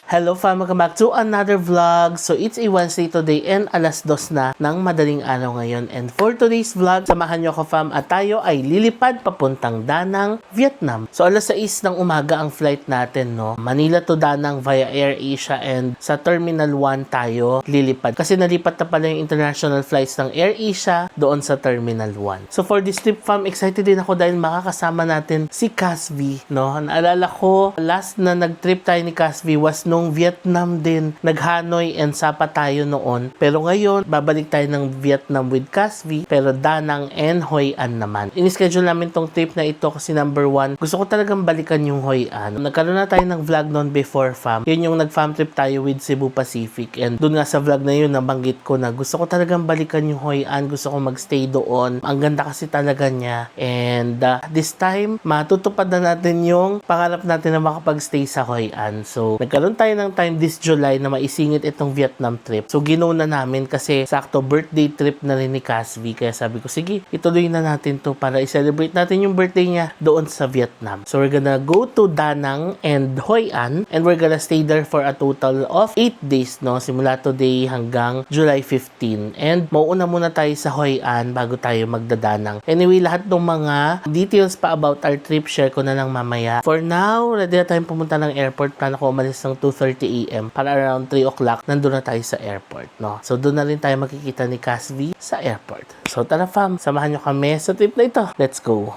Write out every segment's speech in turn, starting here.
Hello fam, welcome back to another vlog. So it's a Wednesday today and alas 2 na ng madaling araw ngayon. And for today's vlog, samahan nyo ako fam at tayo ay lilipad papuntang Da Nang, Vietnam. So alas 6 ng umaga ang flight natin, no? Manila to Da Nang via AirAsia and sa Terminal 1 tayo lilipad. Kasi nalipat na pala yung international flights ng AirAsia doon sa Terminal 1. So for this trip fam, excited din ako dahil makakasama natin si Casvi, no? Naalala ko, last na nag-trip tayo ni Casvi was nung Vietnam din. Nag-Hanoi and Sapa tayo noon. Pero ngayon, babalik tayo ng Vietnam with Casvi. Pero Da Nang and Hoi An naman. In-schedule namin tong trip na ito kasi number 1, gusto ko talagang balikan yung Hoi An. Nagkaroon na tayo ng vlog noon before fam. Yun yung nag-fam trip tayo with Cebu Pacific. And dun nga sa vlog na yun, nabanggit ko na gusto ko talagang balikan yung Hoi An. Gusto ko magstay doon. Ang ganda kasi talaga niya. And this time, matutupad na natin yung pangarap natin na makapag-stay sa Hoi An. So, nagkaroon tayo ng time this July na maisingit itong Vietnam trip. So, ginuna namin kasi sakto birthday trip na rin ni Casvi. Kaya sabi ko, sige, ituloy na natin to para i-celebrate natin yung birthday niya doon sa Vietnam. So, we're gonna go to Da Nang and Hoi An and we're gonna stay there for a total of 8 days, no? Simula today hanggang July 15. And mauuna muna tayo sa Hoi An bago tayo magdadanang. Anyway, lahat ng mga details pa about our trip, share ko na lang mamaya. For now, ready na tayong pumunta ng airport. Plano ko umalis ng 2:30 AM para around 3 o'clock nandun na tayo sa airport, no? So, doon na rin tayo makikita ni Casvi sa airport. So, tara fam, samahan nyo kami sa trip na ito. Let's go!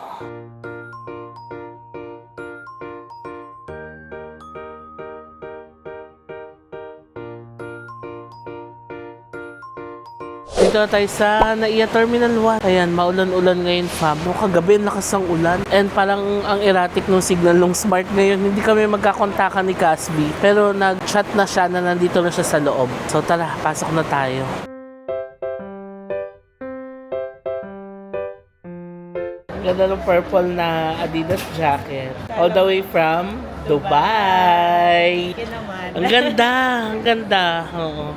Dito na tayo sa NAIA Terminal 1. Ayan, maulan-ulan ngayon fam. No, kagabi lakas ang ulan. And parang ang erratic ng signal ng smart ngayon. Hindi kami magkakontakan ni Casvi. Pero nag-chat na siya na nandito na siya sa loob. So tara, pasok na tayo. Ganda ng purple na Adidas jacket. All the way from Dubai. Ang ganda, ang ganda. Oo.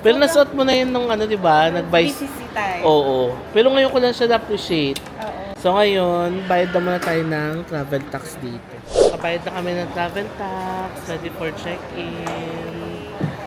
Pero nasuot mo na yun nung ano, di ba? BCC tayo. Oo. Pero ngayon ko lang siya na-appreciate. Oo. So ngayon, bayad na muna tayo ng travel tax dito. Kabayad na kami ng travel tax, ready for check-in.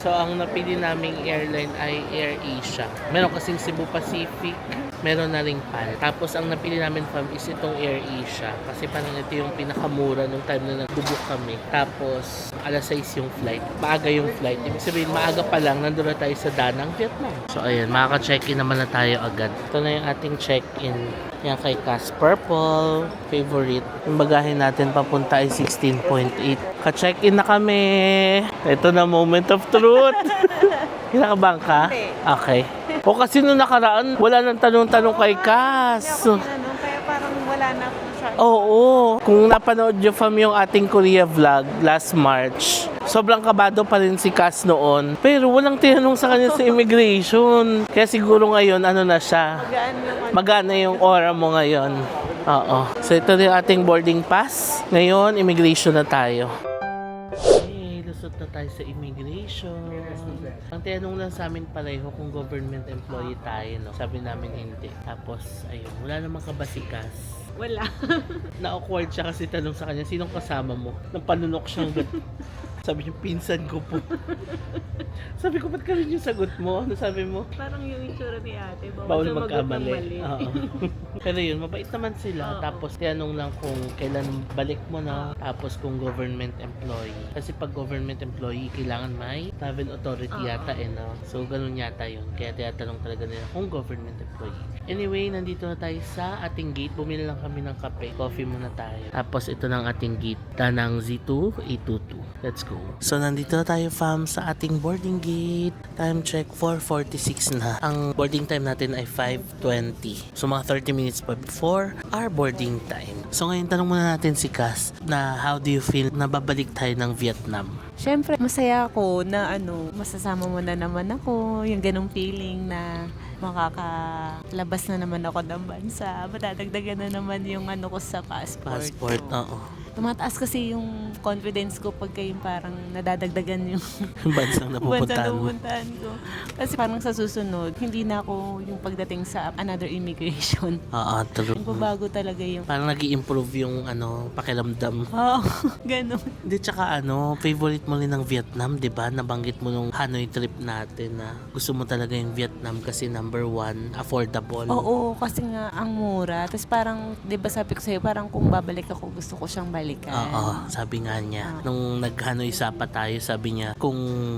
So ang napili naming airline ay AirAsia. Meron kasing Cebu Pacific, meron na ring PAL. Tapos ang napili namin fam is itong AirAsia. Kasi parang ito yung pinakamura nung time na nag-book kami. Tapos alas 6 yung flight. Maaga yung flight. Ibig sabihin, maaga pa lang, nandun na tayo sa Da Nang, Vietnam. So ayan, makaka-check-in naman na tayo agad. Ito na yung ating check-in. Yan kay Cas Purple, favorite. Yung bagahe natin papunta ay 16.8. Ka-check-in na kami. Ito na moment of truth. Kinakabahan ka? Okay. O kasi nung nakaraan, wala nang tanong-tanong kay Cas. Kaya parang wala na akong shot. Oo. Kung napanood nyo fam yung ating Korea vlog last March, sobrang kabado pa rin si Cas noon. Pero walang tinanong sa kanya sa immigration. Kaya siguro ngayon, ano na siya. Magana yung aura mo ngayon. Oo. So ito yung ating boarding pass. Ngayon, immigration na tayo. Okay, lusot na tayo sa immigration. Ang tinanong lang sa amin pareho kung government employee tayo, no? Sabi namin hindi. Tapos, ayun, wala namang kabasikas. Wala. Na-awkward siya kasi tanong sa kanya, sinong kasama mo? Nang panunok siyang sabi niya, pinsan ko po. Sabi ko, ba't ka rin yung sagot mo? Ano sabi mo? Parang yung itsura ni ate. Bawal magkamali. Oo. Pero yun, mabait naman sila. Tapos, tinanong lang kung kailan balik mo na. Tapos, kung government employee. Kasi pag government employee, kailangan may travel authority yata no? So, ganun yata yun. Kaya tinatanong talaga nila kung government employee. Anyway, nandito na tayo sa ating gate. Bumili lang kami ng kape. Coffee muna tayo. Tapos, ito na ang ating gate. Da Nang Z2, A22. Let's go. So, nandito na tayo fam sa ating boarding gate. Time check 4:46 na. Ang boarding time natin ay 5:20. So, mga 30 minutes pa before our boarding time. So, ngayon tanong muna natin si Cas na how do you feel na babalik tayo ng Vietnam? Siyempre, masaya ako na masasama mo na naman ako. Yung ganong feeling na makakalabas na naman ako ng bansa. Madadagdagan na naman yung ko sa passport. Oo. tumataas kasi yung confidence ko pagka yung parang nadadagdagan yung Bansang napupuntahan mo. pupuntahan ko. Kasi parang sa susunod, hindi na ako yung pagdating sa another immigration. Oo, true. Magbabago talaga yung Parang nag-i-improve yung pakiramdam. Oo, ganun. Hindi, tsaka favorite mo rin ng Vietnam, di ba? Nabanggit mo nung Hanoi trip natin na gusto mo talaga yung Vietnam kasi number one, affordable. Oo, kasi nga ang mura. Tapos parang, di ba sabi ko sa'yo, parang kung babalik ako, gusto ko siyang balikan. Oo, sabi nga niya. Nung nag-Hanoi Sapa tayo, sabi niya, kung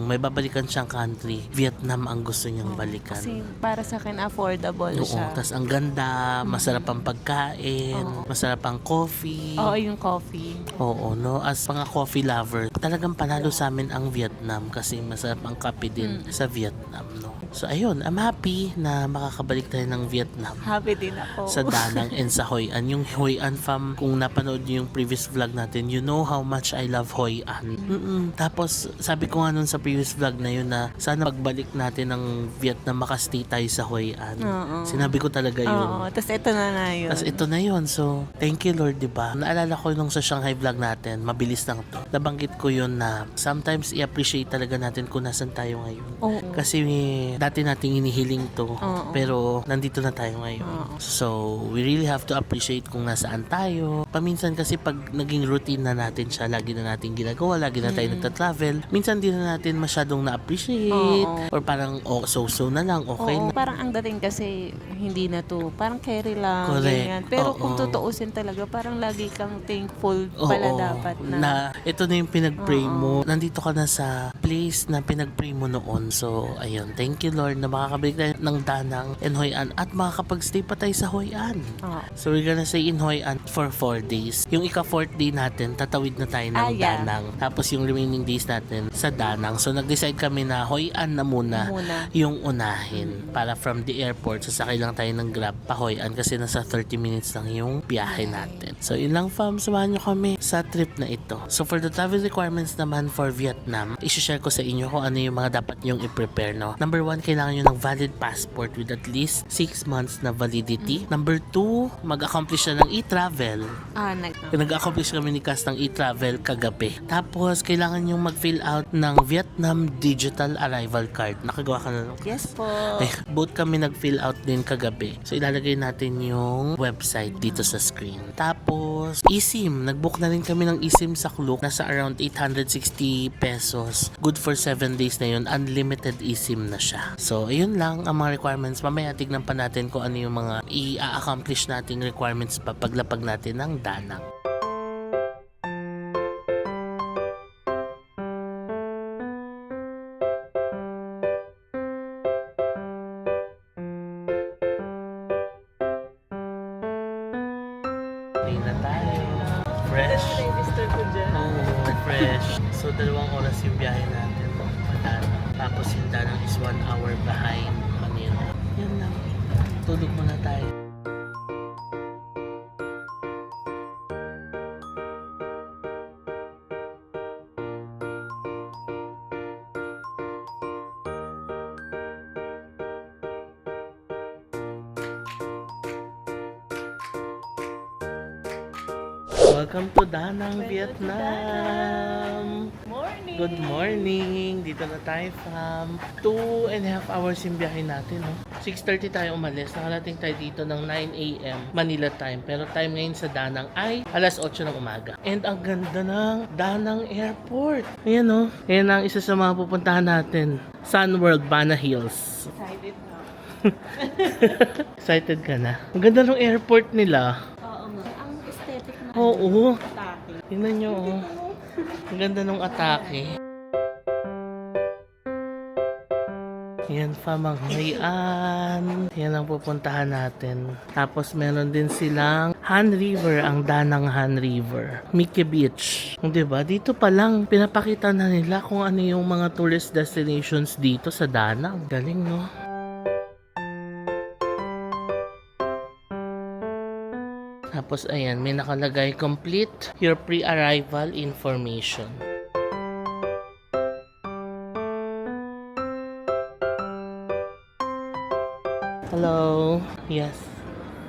may babalikan siyang country, Vietnam ang gusto niyang balikan. Kasi para sa akin, affordable Oo, siya. tas ang ganda, masarap ang pagkain, masarap ang coffee. Oo, yung coffee. Oo, no? As mga coffee lover, talagang panalo sa amin ang Vietnam kasi masarap ang kape din sa Vietnam, no? So, ayun, I'm happy na makakabalik tayo ng Vietnam Happy din ako. sa Da Nang and sa Hoi An. Yung Hoi An fam, kung napanood niyo yung previous vlog natin, you know how much I love Hoi An. Tapos, sabi ko nga nun sa previous vlog na yun na sana pagbalik natin ng Vietnam, makastay tayo sa Hoi An. Oo. Sinabi ko talaga yun. Oo, tapos ito na yun. Tapos ito na yun. So, thank you Lord, diba? Naalala ko nung sa Shanghai vlog natin, mabilis lang to. Nabanggit ko yun na sometimes i-appreciate talaga natin kung nasan tayo ngayon. Oo. Kasi dati nating inihiling to, Oo. pero nandito na tayo ngayon. So, we really have to appreciate kung nasaan tayo. Paminsan kasi pag naging routine na natin siya, lagi na natin ginagawa, lagi na tayo nagta-travel, minsan di na natin masyadong na-appreciate. Or parang so-so na lang, okay Oo, na. parang ang dating kasi hindi na to, parang carry lang, Correct. ganyan. Pero Oo. kung tutuusin talaga, parang lagi kang thankful pala Oo, dapat na. ito na yung pinag-pray mo. Nandito ka na sa place na pinag-pray mo noon. So, ayun. Thank you, Lord, na makakabalik tayo ng Da Nang and Hoi An at makakapag-stay pa tayo sa Hoi An. Oo. So, we're gonna stay in Hoi An for 4 days. Yung ika-4th day natin, tatawid na tayo ng Da Yeah. Nang. Tapos, yung remaining days natin sa Da Nang. So, nag-decide kami na Hoi An na muna yung unahin. Para from the airport, sasakay lang tayo ng Grab pa Hoi An kasi nasa 30 minutes lang yung biyahe natin. So, yun lang fam, samahan nyo kami sa trip na ito. So, for the travel requirements naman for Vietnam, isi-share ko sa inyo kung ano yung mga dapat nyong i-prepare, no? Number 1, kailangan nyo ng valid passport with at least 6 months na validity. Number 2, mag-accomplish na ng e-travel. Nag-accomplish kami ni Cass ng e-travel kagabi. Tapos, kailangan nyong mag-fill out ng Vietnam Digital Arrival Card. Nakagawa ka na lang? Yes po. Both kami nag-fill out din kagabi. So, ilalagay natin yung website dito sa screen. Tapos, eSIM. Nag-book na rin kami ng eSIM sa Klook. Nasa around 860 pesos. Good for 7 days na yun. Unlimited eSIM na siya. So, ayun lang ang mga requirements. Mamaya tignan pa natin kung ano yung mga i-accomplish nating requirements pa paglapag natin ng Da Nang. Play na tayo. Fresh. Oo, fresh. So, 2 oras yung biyahe natin. Tapos yung Da Nang is 1 hour behind Manila. Yan lang. Tulog muna tayo. Welcome to Da Nang, Vietnam! Morning! Good morning! Dito na tayo fam. 2.5 hours yung biyahe natin, no? 6:30 tayo umalis. Nakarating tayo dito ng 9 a.m. Manila time. Pero time ngayon sa Da Nang ay alas 8 ng umaga. And ang ganda ng Da Nang Airport. Ayan, no? Ayan ang isa sa mga pupuntahan natin. Sun World, Bana Hills. Excited na. Excited ka na? Ang ganda ng airport nila. Oo nga. Ang aesthetic na Oo. atake. Tingnan nyo, oh. Ang ganda ng atake. Yan pa, mga Hoi An. Yan ang pupuntahan natin. Tapos meron din silang Han River, ang Da Nang Han River. Mickey Beach. Diba? Dito pa lang, pinapakita na nila kung ano yung mga tourist destinations dito sa Da Nang. Galing, no? Tapos ayan, may nakalagay, complete your pre-arrival information. Hello. Yes.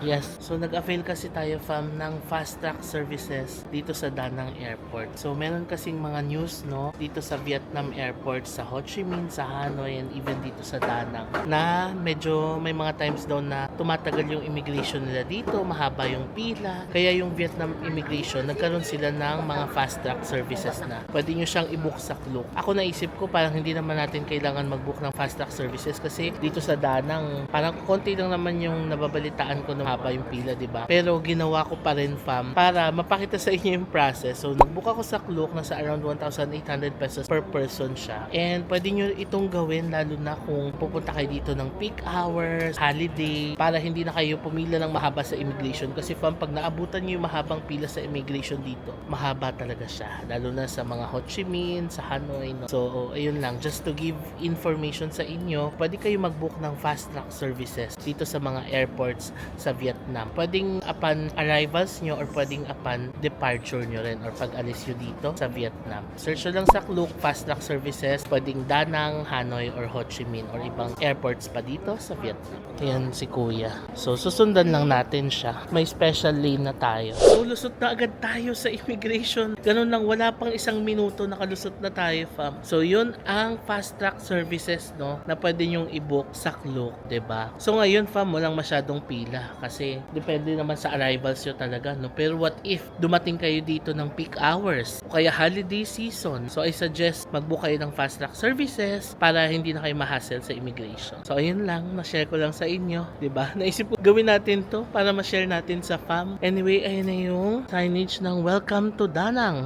Yes. So, nag-avail kasi tayo, fam, ng fast track services dito sa Da Nang Airport. So, meron kasing mga news, no, dito sa Vietnam Airport, sa Ho Chi Minh, sa Hanoi, and even dito sa Da Nang, na medyo may mga times daw na tumatagal yung immigration nila dito, mahaba yung pila. Kaya yung Vietnam immigration, nagkaroon sila ng mga fast track services na pwede nyo siyang i-book sa Klook. Ako naisip ko, parang hindi naman natin kailangan mag-book ng fast track services kasi dito sa Da Nang, parang konti lang naman yung nababalitaan ko na haba yung pila, di ba? Pero ginawa ko pa rin, fam, para mapakita sa inyo yung process. So, nag-book ako sa Klook, nasa around 1,800 pesos per person siya. And pwede nyo itong gawin lalo na kung pupunta kayo dito ng peak hours, holiday, para hindi na kayo pumila ng mahaba sa immigration. Kasi, fam, pag naabutan nyo yung mahabang pila sa immigration dito, mahaba talaga siya. Lalo na sa mga Ho Chi Minh, sa Hanoi. No? So, ayun lang. Just to give information sa inyo, pwede kayo mag-book ng fast track services dito sa mga airports sa Vietnam. Pwedeng upon arrivals nyo or pwedeng upon departure nyo rin or pag-alis nyo dito sa Vietnam. Search nyo lang sa Klook fast track services. Pwedeng Da Nang, Hanoi, or Ho Chi Minh or ibang airports pa dito sa Vietnam. Ayan si Kuya. So, susundan lang natin siya. May special lane na tayo. So, lusot na agad tayo sa immigration. Ganun lang, wala pang isang minuto nakalusot na tayo, fam. So, yun ang fast track services, no, na pwede nyong i-book sa Klook, 'di ba? So, ngayon, fam, walang masyadong pila kasi depende naman sa arrivals nyo talaga, no? Pero what if dumating kayo dito ng peak hours o kaya holiday season? So, I suggest mag-book kayo ng fast track services para hindi na kayo ma-hassle sa immigration. So, ayun lang, na-share ko lang sa inyo, 'di ba? Naisip ko gawin natin 'to para ma-share natin sa fam. Anyway, ayun na yung signage ng Welcome to Da Nang.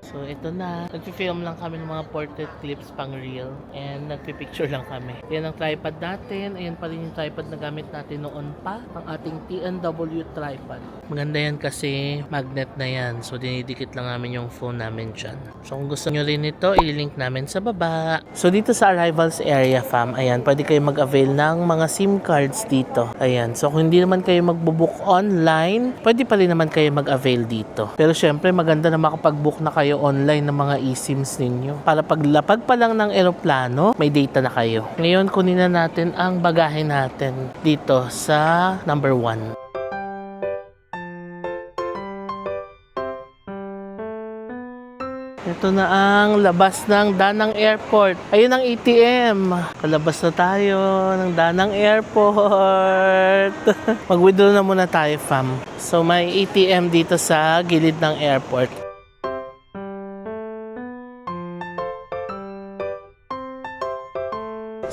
So, ito na. Nag-film lang kami ng mga portrait clips pang reel and nagpipicture lang kami. Yan ang tripod natin. Ayan pa rin yung tripod na gamit natin noon pa. Ang ating TNW tripod. Maganda yan kasi magnet na yan. So, dinidikit lang namin yung phone namin dyan. So, kung gusto nyo rin ito, ililink namin sa baba. So, dito sa arrivals area, fam, ayan, pwede kayo mag-avail ng mga SIM cards dito. Ayan. So, kung hindi naman kayo magbubook online, pwede pa rin naman kayo mag-avail dito. Pero, syempre, maganda na makapag-book na kayo online ng mga eSIMs ninyo. Para paglapag pa lang ng eroplano, may data na kayo. Ngayon, kunin na natin ang bagahe natin dito sa number 1. Ito na ang labas ng Da Nang Airport. Ayun ang ATM. Kalabas na tayo ng Da Nang Airport. Mag-withdraw na muna tayo, fam. So, may ATM dito sa gilid ng airport.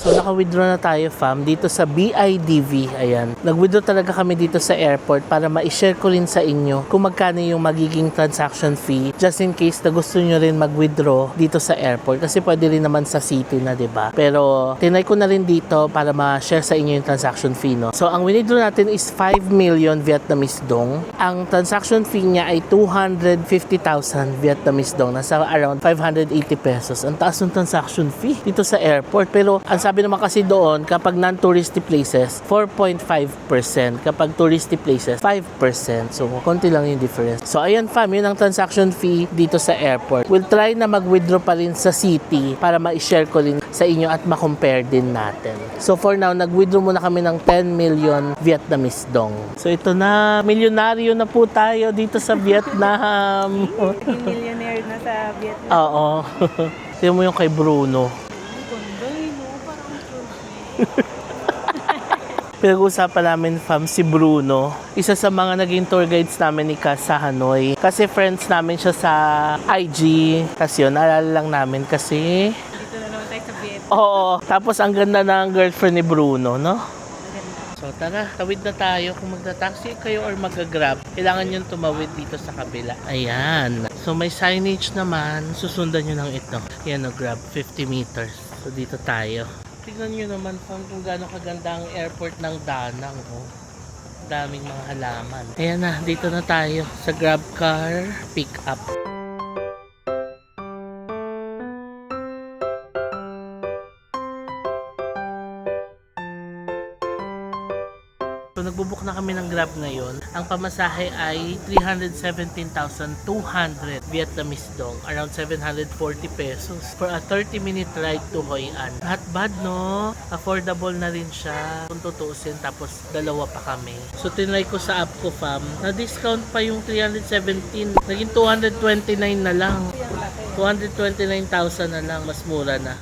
So, naka-withdraw na tayo, fam, dito sa BIDV. Ayan. Nag-withdraw talaga kami dito sa airport para ma-share ko rin sa inyo kung magkano yung magiging transaction fee just in case na gusto nyo rin mag-withdraw dito sa airport. Kasi pwede rin naman sa city na, diba? Pero, tinry ko na rin dito para ma-share sa inyo yung transaction fee, no? So, ang withdraw natin is 5 million Vietnamese dong. Ang transaction fee niya ay 250,000 Vietnamese dong. Nasa around 580 pesos. Ang taas ng transaction fee dito sa airport. Pero, ang sabi naman kasi doon, kapag non-touristy places, 4.5%. Kapag touristy places, 5%. So, konti lang yung difference. So, ayan, fam, yun ang transaction fee dito sa airport. We'll try na mag-withdraw pa rin sa city para ma-share ko rin sa inyo at ma-compare din natin. So, for now, nag-withdraw muna kami ng 10 million Vietnamese dong. So, ito na. Milyonaryo na po tayo dito sa Vietnam. Millionaire na sa Vietnam. Oo. Tingnan mo yung kay Bruno. Pinag-usapan namin, fam, si Bruno. Isa sa mga naging tour guides namin ni Cass sa Hanoi. Kasi friends namin siya sa IG. Kasi yun, naalala lang namin kasi... Dito na naman tayo sa Vietnam. Oo. Tapos ang ganda ng girlfriend ni Bruno, no? So tara, tawid na tayo. Kung magta-taxi kayo or mag-grab, kailangan nyo tumawid dito sa kabila. Ayan. So may signage naman. Susundan nyo lang ito. Yan o, grab 50 meters. So dito tayo. Tignan nyo naman kung gaano kaganda ang airport ng Da Nang. Oh. Daming mga halaman. Ayan na, dito na tayo sa grab car pick up. So, nagbubuk na kami ng Grab ngayon. Ang pamasahe ay 317,200 Vietnamese dong. Around 740 pesos for a 30-minute ride to Hoi An. Not bad, no? Affordable na rin siya kung tutuusin. Tapos dalawa pa kami. So tinry ko sa app ko, fam. Na-discount pa yung 317. Naging 229 na lang. 229,000 na lang. Mas mura na.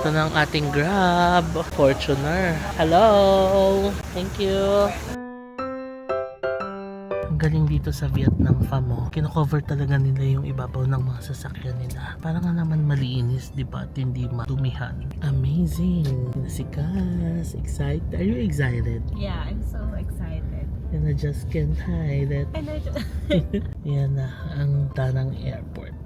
Ito na ang ating Grab. Fortuner. Hello! Thank you! Ang galing dito sa Vietnam, fam, oh. Kino-cover talaga nila yung ibabaw ng mga sasakyan nila. Para nga naman malinis, di ba? At hindi madumihan. Amazing! Si Cass, excited. Are you excited? Yeah, I'm so excited. And I just can't hide it. And I just... Yan na ang Danang Airport.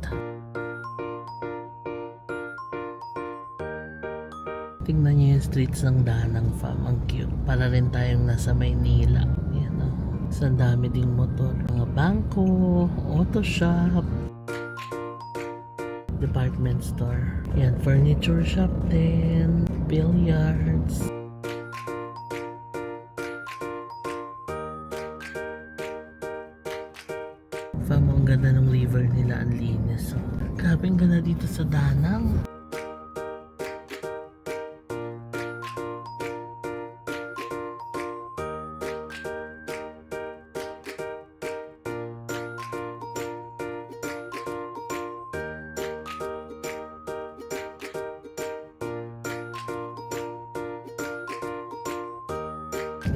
Tingnan niyo yung streets ng Danang, fam. Ang cute. Para rin tayong nasa Maynila. Yan, oh. Sa dami ding motor. Mga bangko, auto shop, department store. Yan, furniture shop din, billiards. Fam, ang ganda ng river nila. Ang linis. Oh. Grabe, ang ganda dito sa Danang.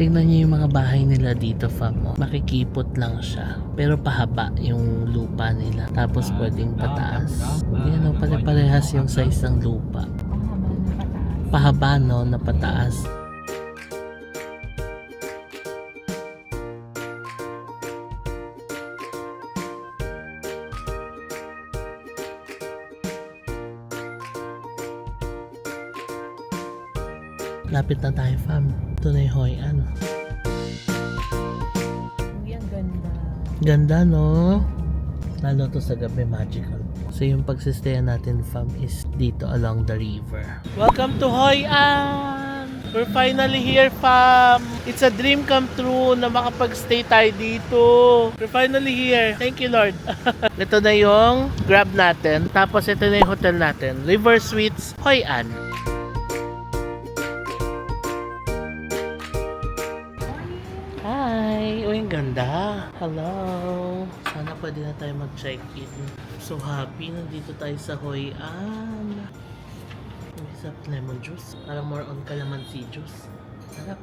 Tingnan niyo yung mga bahay nila dito, fam. Oh. Makikipot lang siya. Pero pahaba yung lupa nila. Tapos pwedeng pataas. Yan, oh, pare-parehas yung size ng lupa. Pahaba, no, na pataas. Lapit na tayo, fam. Ito na yung Hoi An. Uy, ang ganda. Ganda, no? Lalo to sa gabi, magical. So yung pagsistayan natin, fam, is dito along the river. Welcome to Hoi An! We're finally here, fam! It's a dream come true na makapag-stay tayo dito. We're finally here. Thank you, Lord. Ito na yung Grab natin. Tapos ito na yung hotel natin. River Suites, Hoi An. Hi! Uy, ang ganda. Hello! Sana pwede na tayo mag-check-in. So happy. Nandito tayo sa Hoi An. May sarap lemon juice. Parang more on calamansi juice. Sarap.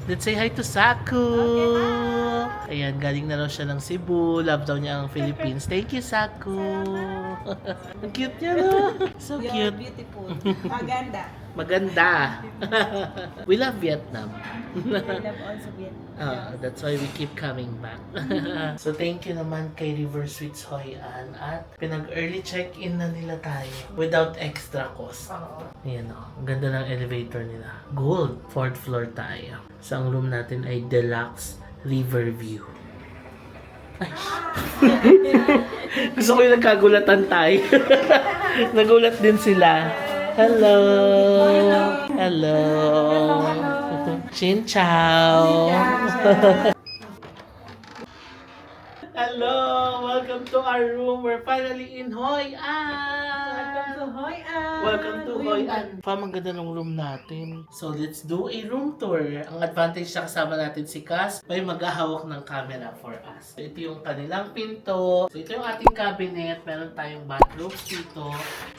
Let's say hi to Saku! Ayan, galing na raw siya ng Cebu. Love daw niya ang Philippines. Thank you, Saku! Ang cute niya, no? So You're cute. beautiful. Maganda. Maganda. We love Vietnam. I love also Vietnam. That's why we keep coming back. So thank you naman kay River Suites Hoi An at pinag-early check-in na nila tayo without extra cost. Ayan o, ang ganda ng elevator nila. Gold, 4th floor tayo. So ang room natin ay Deluxe River View. Ay. Gusto ko yung nagkagulatan tayo. Nagulat din sila. Hello! Hello! Xin chào! Hello! Welcome to our room. We're finally in Hoi An! Welcome to Hoi An! Welcome to Hoi An! Fam, ang ganda ng room natin. So, let's do a room tour. Ang advantage na kasama natin si Cass, may maghahawak ng camera for us. So, ito yung kanilang pinto. So, ito yung ating cabinet. Meron tayong bathroom dito.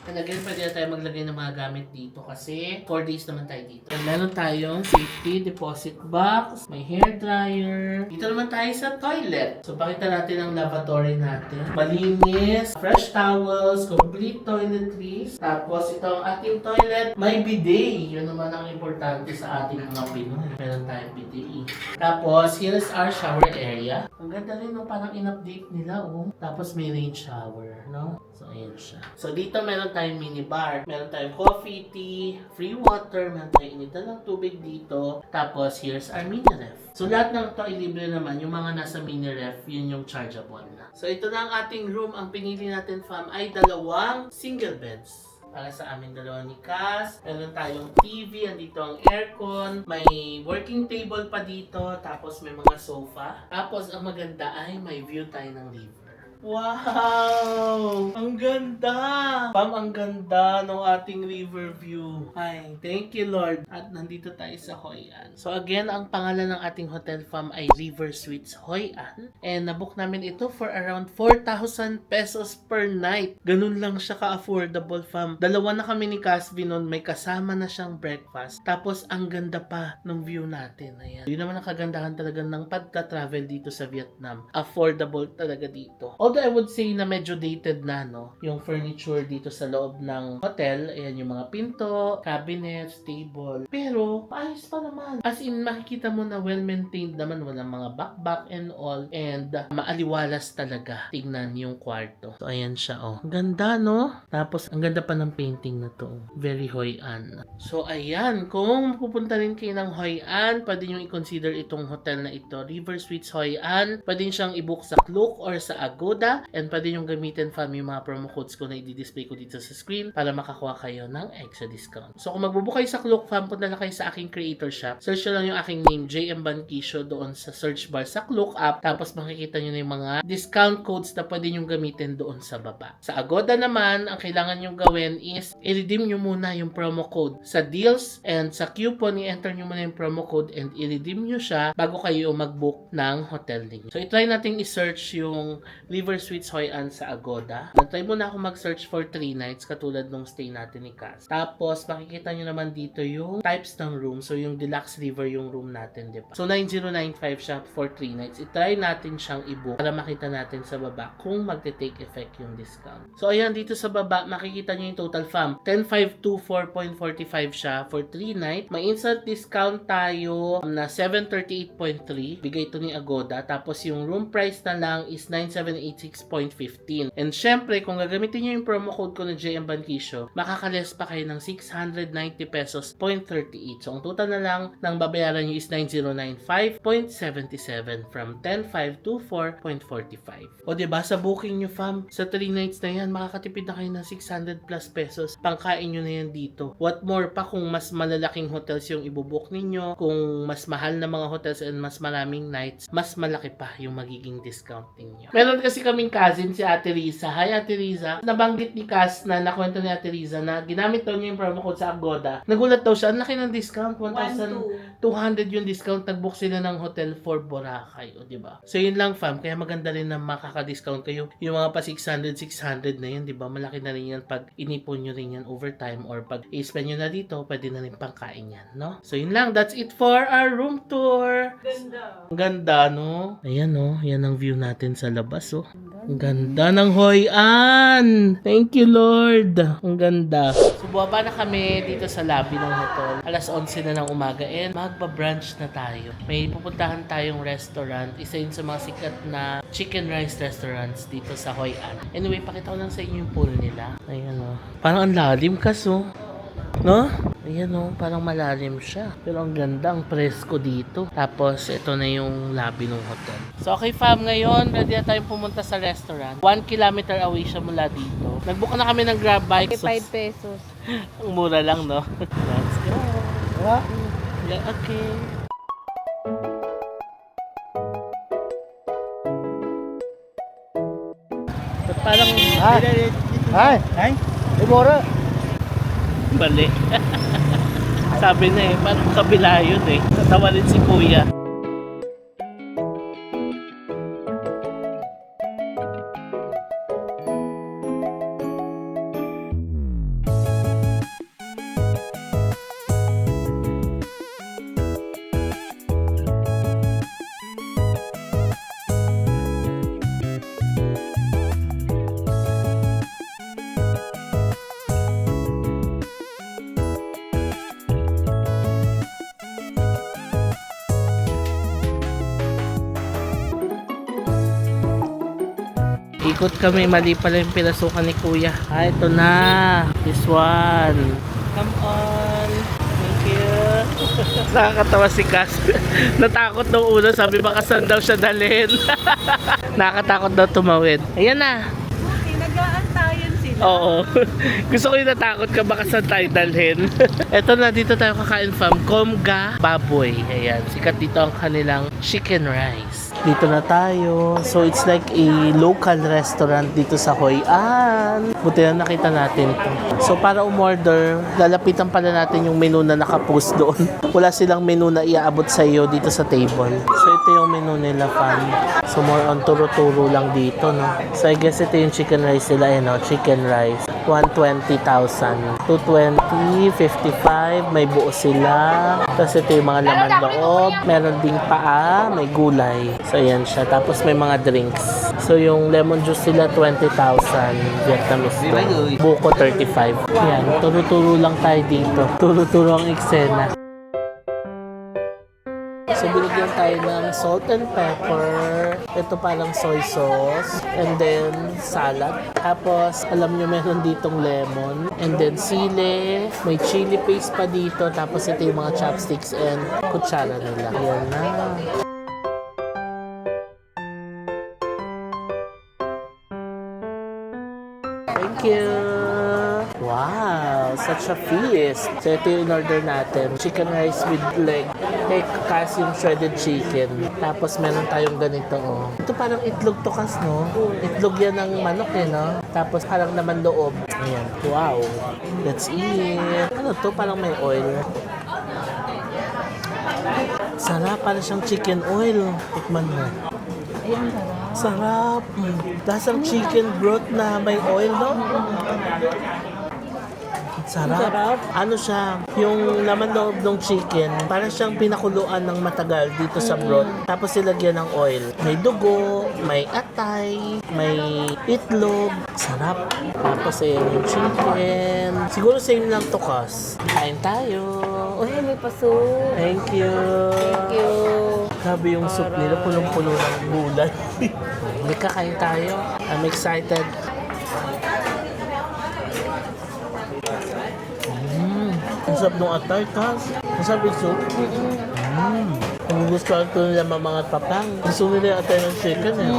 And again, pwede na tayo maglagay ng mga gamit dito kasi 4 days naman tayo dito. And meron tayong safety deposit box, may hair dryer. Dito naman tayo sa toilet. So, pakita natin ang lavatory natin. Malinis, fresh towels, complete toiletries. Tapos, ito ang ating toilet. May bidet. Yun naman ang importante sa ating mga Pinoy. Meron tayong bidet. Tapos, here's our shower area. Ang ganda rin, no? Parang in-update nila, oh. Tapos, may rain shower, no? So, ayan siya. So, dito meron tayong minibar. Meron tayong coffee, tea, free water. Meron tayong initan ng tubig dito. Tapos, here's our mini ref. So, lahat ng ito ay libre naman. Yung mga nasa mini ref, yun yung chargeable na. So, ito na ang ating room. Ang pinili natin, fam, ay 2 single beds. Para sa amin dalawa ni Cass. Meron tayong TV, andito ang aircon, may working table pa dito, tapos may mga sofa. Tapos ang maganda ay may view tayo ng river. Wow! Ang ganda! Pam, ang ganda ng ating river view. Ay, thank you Lord. At nandito tayo sa Hoi An. So again, ang pangalan ng ating hotel, fam, ay River Suites Hoi An. And nabook namin ito for around 4,000 pesos per night. Ganun lang siya ka-affordable, fam. Dalawa na kami ni Casby nun, may kasama na siyang breakfast. Tapos ang ganda pa ng view natin. Ayan. Yun naman ang kagandahan talaga ng pagka-travel dito sa Vietnam. Affordable talaga dito. Although I would say na medyo dated na, no? Yung furniture dito sa loob ng hotel, ayan yung mga pinto, cabinets, table. Pero, ayos pa naman. As in, makikita mo na well-maintained naman. Walang mga back and all. And, maaliwalas talaga. Tingnan yung kwarto. So, ayan siya, oh. Ang ganda, no? Tapos, ang ganda pa ng painting na to. Very Hoi An. So, ayan. Kung pupunta rin kayo ng Hoi An, pwede nyo i-consider itong hotel na ito. River Suites Hoi An. Pwede nyo siyang i-book sa Klook or sa Agoda. And pwede nyo gamitin, fam, yung mga promo codes ko na i-display ko dito sa screen para makakuha kayo ng extra discount. So, kung magbubook kayo sa Klook, fam, punta na kayo sa aking creator shop. Search nyo lang yung aking name, JM Banquisio, doon sa search bar sa Klook app. Tapos, makikita nyo na yung mga discount codes na pwede nyo gamitin doon sa baba. Sa Agoda naman, ang kailangan nyo gawin is i-redeem nyo muna yung promo code sa deals and sa coupon, i-enter nyo muna yung promo code and i-redeem nyo siya bago kayo mag-book ng hotel ninyo. So, i-try natin i-search yung River Suites Hoi An sa Agoda. Nag-try muna ako mag-search for 3 nights katulad nung stay natin ni Cass. Tapos, makikita nyo naman dito yung types ng room. So, yung Deluxe River yung room natin, di ba? So, 9095 siya for 3 nights. I-try natin siyang i-book para makita natin sa baba kung magte-take effect yung discount. So, ayan, dito sa baba, makikita nyo yung total, fam. 10524.45 siya for 3 nights. May instant discount tayo na 738.3. Bigay ito ni Agoda. Tapos, yung room price na lang is 9786.15. And syempre, kung gagamitin nyo yung promo code ko na JM Banquisio, makakales pa kayo ng 690 pesos 0.38. So, ang total na lang ng babayaran nyo is 9095.77 from 10524.45. O diba, sa booking nyo, fam, sa 3 nights na yan, makakatipid na kayo ng 600 plus pesos. Pangkain nyo na yan dito. What more pa kung mas malalaking hotels yung ibubook ninyo, kung mas mahal na mga hotels and mas maraming nights, mas malaki pa yung magiging discount ninyo. Meron kasi kaming cousin, si Ate Riza. Hi, Ate Riza. Nabanggit ni Cass na nakwento ni Ate Riza na ginamit daw niya yung promo code sa Agoda. Nagulat daw siya. Ang laki ng discount. 1,200 yung discount. Nag-book sila ng hotel for Boracay. O, diba? So, yun lang, fam. Kaya maganda rin na makaka-discount kayo. Yung mga pa 600 na yun, diba? Malaki na rin yan pag inipon nyo rin yan overtime or pag i-spend nyo na dito, pwede na rin pangkain yan, no? So, yun lang. That's it for our room tour. Ganda. Ang ganda, no? Ayan, no? Yan ang view natin sa labas, oh. Ang ganda ng Hoi An! Thank you, Lord! Ang ganda. So, buwaba na kami dito sa lobby ng hotel. Alas 11 na ng umaga and magpa-brunch na tayo. May pupuntahan tayong restaurant. Isa yun sa mga sikat na chicken rice restaurants dito sa Hoi An. Anyway, pakita ko lang sa inyo yung pool nila. Ayan, oh. Parang ang lalim kaso. No? Ayan, oh, parang malalim siya. Pero ang ganda, ang presko dito. Tapos, ito na yung lobby ng hotel. So, okay fam, ngayon, ready na tayong pumunta sa restaurant. 1 kilometer away siya mula dito. Nagbook na kami ng grab bike. 5 pesos. Ang mura lang, no? Let's go. Yeah, okay. Ba't parang... Hi. Hi. Ibora. Bali. Sabi na parang kabila yun Natawa rin si kuya. Ikot kami, mali pala yung pinasukan ni Kuya. Ito na. This one. Come on. Thank you. Nakakatawa si Cass. Natakot nung una, sabi baka saan daw siya dalhin. Nakakatakot daw tumawid. Ayan na. Nag-aantayan sila. Oo. Gusto ko yung natakot ka baka saan tayo dalhin. Eto na, dito tayo kakain fam. Komga Baboy. Ayan, sikat dito ang kanilang chicken rice. Dito na tayo. So it's like a local restaurant dito sa Hoi An. Buti na nakita natin to. So para umorder, lalapitan pala natin yung menu na nakapost doon. Wala silang menu na iaabot sa iyo dito sa table. So ito yung menu nila fam. So more on turo-turo lang dito, no. So I guess ito yung chicken rice nila, no. Chicken rice 120,000. 220, 55, may buo sila. Tapos ito yung mga laman loob. Meron ding paa, may gulay. So ayan siya. Tapos may mga drinks. So yung lemon juice nila 20,000 Vietnamese doll. Buko 35. Ayan, turo-turo lang tayo dito. Turo-turo ang eksena. So, binigyan tayo ng salt and pepper. Ito parang soy sauce. And then, salad. Tapos, alam nyo, meron ditong lemon. And then, sile. May chili paste pa dito. Tapos, ito yung mga chopsticks and kutsara nila. Ayan na. Thank you. Wow, such a feast. So ito yung order natin. Chicken rice with leg. May kasi yung shredded chicken. Tapos meron tayong ganito, oh. Ito parang itlog to kas, no? Itlog yan ng manok, eh, no? Tapos parang naman loob. Ayan. Wow. Let's eat. Ano to? Parang may oil. Sarap. Parang siyang chicken oil. Tikman mo. Ayan, sarap. Sarap. Lasang chicken broth na may oil, no? Sarap. Ano siya, yung laman loob ng chicken, parang siyang pinakuluan ng matagal dito sa broth. Tapos silagyan ng oil. May dugo, may atay, may itlog. Sarap. Tapos ayan yung chicken. Siguro same lang to kas. Kain tayo. Uy, may paso. Thank you. Thank you. Sabi yung soup nila, punong-puno ng gulay. Halika, kain tayo. I'm excited. Ang sarap ng atay, Kas. Ang sarap yung soup. Ang gusto ko nila mga papang. Gusto nila yung atay ng chicken, eh.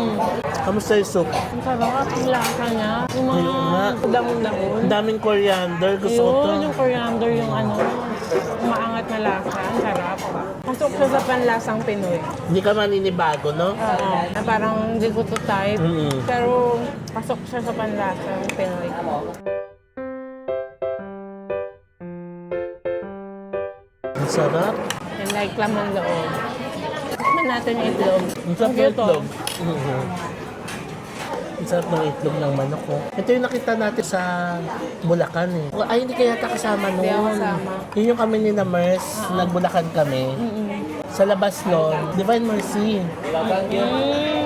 Kamusta yung soup? Ang sarap. Ang lasa niya. Yung Ayun nga. mga dahon-dahon. Ang daming coriander. Gusto ko to. Yun, yung coriander, yung ano, umaangat na lasa. Ang sarap. Pasok siya sa panlasang Pinoy. Hindi ka maninibago, no? Oo. Na parang hindi ko to type. Mm-mm. Pero pasok siya sa panlasang Pinoy. Ang sarap. And like laman loob. Tikman natin yung itlog. Ang sarap ng itlog. Ang sarap ng itlog ng manok, oh. Ito yung nakita natin sa Bulacan, eh. Ay, hindi kaya yata kasama noon. Hindi ako kasama. Yun yung kami ni na Mers, nagbulacan kami. Sa labas noon, Divine Mercy.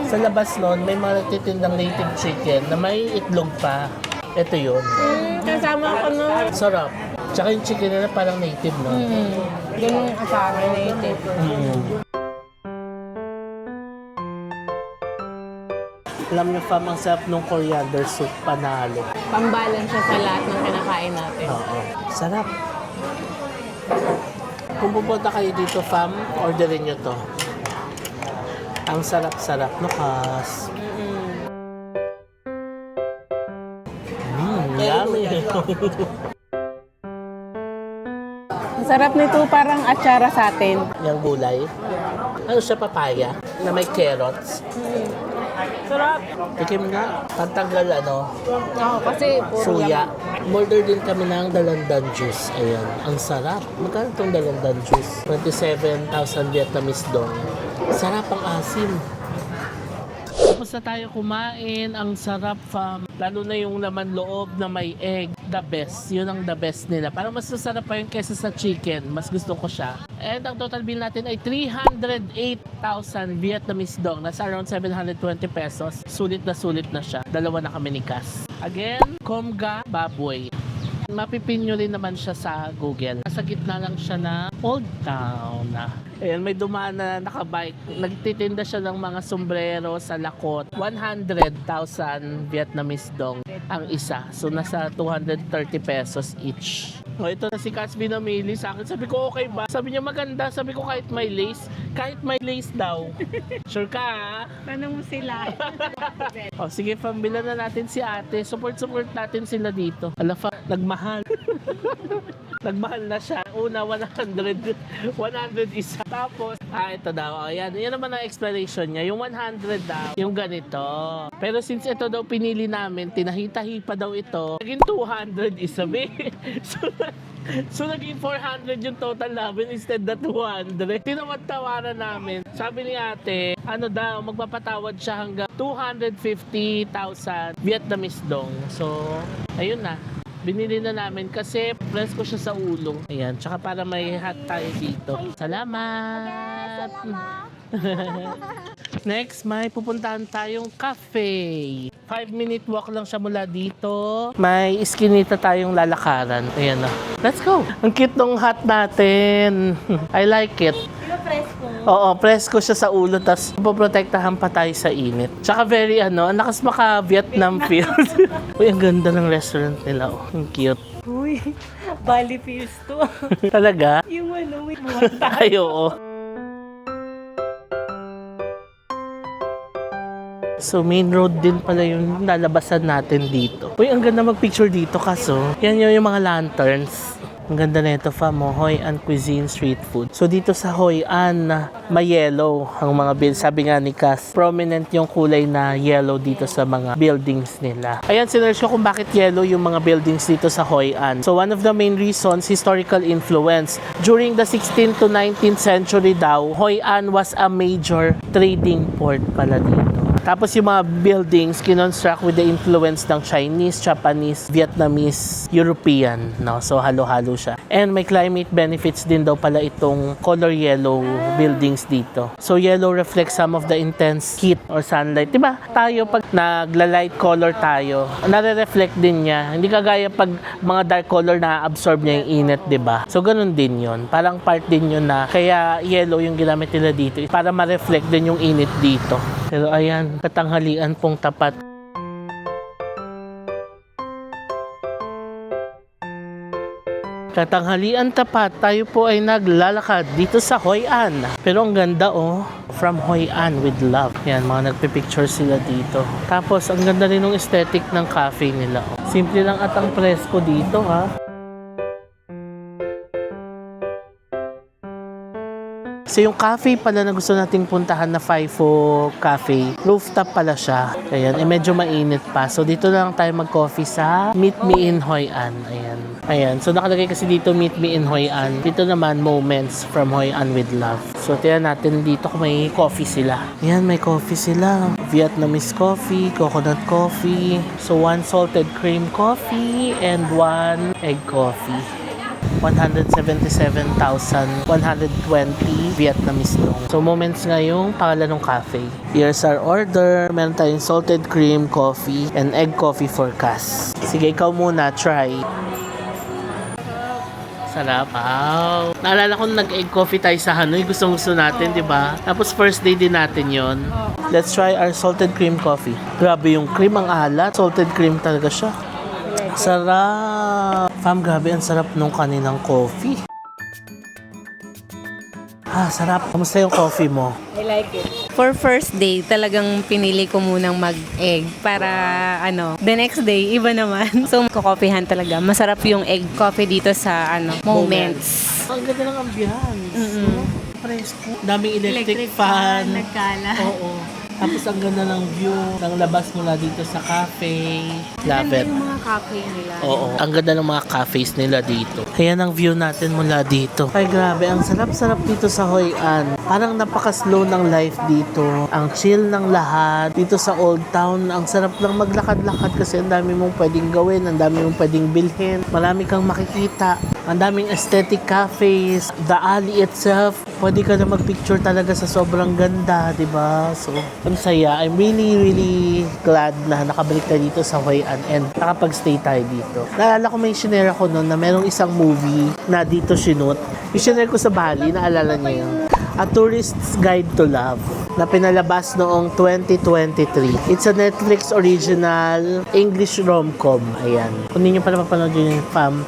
Sa labas noon, may mga nagtitindang native chicken na may itlog pa. Ito yun. Kasama ko nun. Sarap. Tsaka yung chicken nila parang native, no? Ganun yung kasama native. Alam niyo, fam, ang sarap ng coriander soup, panalo. Pambalan siya sa lahat ng kinakain natin. Oo. Sarap. Kung pupunta kayo dito, fam, orderin nyo to. Ang sarap-sarap, no, Kas? Yummy. Ang sarap nito, parang atsara sa atin. Yung gulay. Ano siya, papaya? Na may carrots. Sarap. Tikim nga. Pantanggal, ano, Oo, kasi puro suya. Order din kami ng dalandan juice. Ayan. Ang sarap. Magkano itong dalandan juice? 27,000 Vietnamese dong. Sarap ang asim. Tapos na tayo kumain. Ang sarap, fam. Lalo na yung laman loob na may egg. The best. Yun ang the best nila. Parang mas masarap pa yun kesa sa chicken. Mas gusto ko siya. And ang total bill natin ay 308,000 Vietnamese dong. Nasa around 720 pesos. Sulit na siya. Dalawa na kami ni Cass. Again, Komga Baboy. Mapipin nyo rin naman siya sa Google. Nasa gitna lang siya na Old Town. Ayan, may dumaan na nakabike. Nagtitinda siya ng mga sombrero sa Lakot. 100,000 Vietnamese dong ang isa. So, nasa 230 pesos each. O, ito na si Casby namili sa akin. Sabi ko, okay ba? Sabi niya, maganda. Sabi ko, kahit may lace. Kahit may lace daw. Sure ka, ha? Tanong mo sila. O, sige, pambila na natin si ate. Support natin sila dito. Ala, nagmahal. Nagmahal na siya. Una, 100 isa. Tapos, ito daw. Ayan, yan naman ang explanation niya. Yung 100 daw, yung ganito. Pero since ito daw pinili namin, tinahi-tahi pa daw ito, naging 200 isa, be. So, naging 400 yung total namin instead na 200. Tinawad-tawaran namin. Sabi ni ate, ano daw, magpapatawad siya hanggang 250,000 Vietnamese dong. So, ayun na. Binili na namin kasi press ko siya sa ulo. Ayan, tsaka para may hat tayo dito. Salamat! Next, may pupuntahan tayong cafe. 5-minute walk lang siya mula dito. May iskinita tayong lalakaran. Ayan na. Let's go! Ang cute ng hat natin. I like it. Oo, presko siya sa ulo, tapos poprotektahan pa tayo sa init. Tsaka very ang lakas maka-Vietnam feel. Uy, ang ganda ng restaurant nila. Oh. Ang cute. Uy, Bali feels to. Talaga? Yung ano, may mga Tayo, oo. So, main road din pala yung lalabasan natin dito. Uy, ang ganda mag-picture dito kaso. Yan yung mga lanterns. Ang ganda na ito, fam, Hoi An Cuisine Street Food. So dito sa Hoi An, may yellow ang mga buildings. Sabi nga ni Cass, prominent yung kulay na yellow dito sa mga buildings nila. Ayan, sinerge ko kung bakit yellow yung mga buildings dito sa Hoi An. So one of the main reasons, historical influence. During the 16th to 19th century daw, Hoi An was a major trading port pala dito. Tapos yung mga buildings, kinonstruct with the influence ng Chinese, Japanese, Vietnamese, European. No? So halo-halo siya. And may climate benefits din daw pala itong color yellow buildings dito. So yellow reflects some of the intense heat or sunlight. Diba? Tayo pag nagla-light color tayo, nare-reflect din niya. Hindi kagaya pag mga dark color na absorb niya yung init, diba? So ganun din yun. Parang part din yun na kaya yellow yung ginamit nila dito para ma-reflect din yung init dito. Pero ayan, katanghalian pong tapat. Katanghalian tapat, tayo po ay naglalakad dito sa Hoi An. Pero ang ganda from Hoi An with love. Yan, mga nagpipicture sila dito. Tapos ang ganda rin ng aesthetic ng cafe nila. Simple lang at ang presko dito, ha. So yung cafe pala na gusto nating puntahan na FIFO Cafe, rooftop pala siya. Ayan, medyo mainit pa. So dito lang tayo mag-coffee sa Meet Me in Hoi An. Ayan. Ayan, so nakalagay kasi dito Meet Me in Hoi An. Dito naman, Moments from Hoi An with Love. So tingnan natin dito kung may coffee sila. Ayan, may coffee sila. Vietnamese coffee, coconut coffee. So 1 salted cream coffee and 1 egg coffee. 177,120 Vietnamese dong. So, Moments nga yung pangalan ng cafe. Here's our order. Meron tayong salted cream coffee and egg coffee for Cass. Sige, ikaw muna. Try. Sarap. Wow. Naalala ko nag-egg coffee tayo sa Hanoi. Gustong-gusto natin, di ba? Tapos first day din natin yon. Let's try our salted cream coffee. Grabe yung cream, ang alat. Salted cream talaga siya. Sarap! Fam, grabe ang sarap nung kaninang coffee. Sarap. Kamusta yung coffee mo? I like it. For first day, talagang pinili ko munang mag-egg para the next day, iba naman. So, kukopihan talaga. Masarap yung egg coffee dito sa Moments. Ang ganda ng ambiance. Presko. Daming electric fan. Nagkala. Oo. Tapos ang ganda ng view ng labas mula dito sa cafe. Love it. Yung mga cafe nila. Oo. Ang ganda ng mga cafes nila dito. Ayan ang view natin mula dito. Ay grabe, ang sarap-sarap dito sa Hoi An. Parang napaka-slow ng life dito. Ang chill ng lahat. Dito sa Old Town, ang sarap lang maglakad-lakad kasi ang dami mong pwedeng gawin, ang dami mong pwedeng bilhin. Marami kang makikita. Ang daming aesthetic cafes. The alley itself, pwede ka na magpicture talaga sa sobrang ganda, di ba? So, ang saya. I'm really, really glad na nakabalik tayo dito sa Hoi An and nakapag-stay tayo dito. Naalala ko may shinare ako noon na merong isang movie na dito sinut. Yung shinare ko sa Bali, naalala niyo yun? A Tourist's Guide to Love na pinalabas noong 2023. It's a Netflix original English rom-com. Ayan. Kung hindi nyo pa napapanood yun,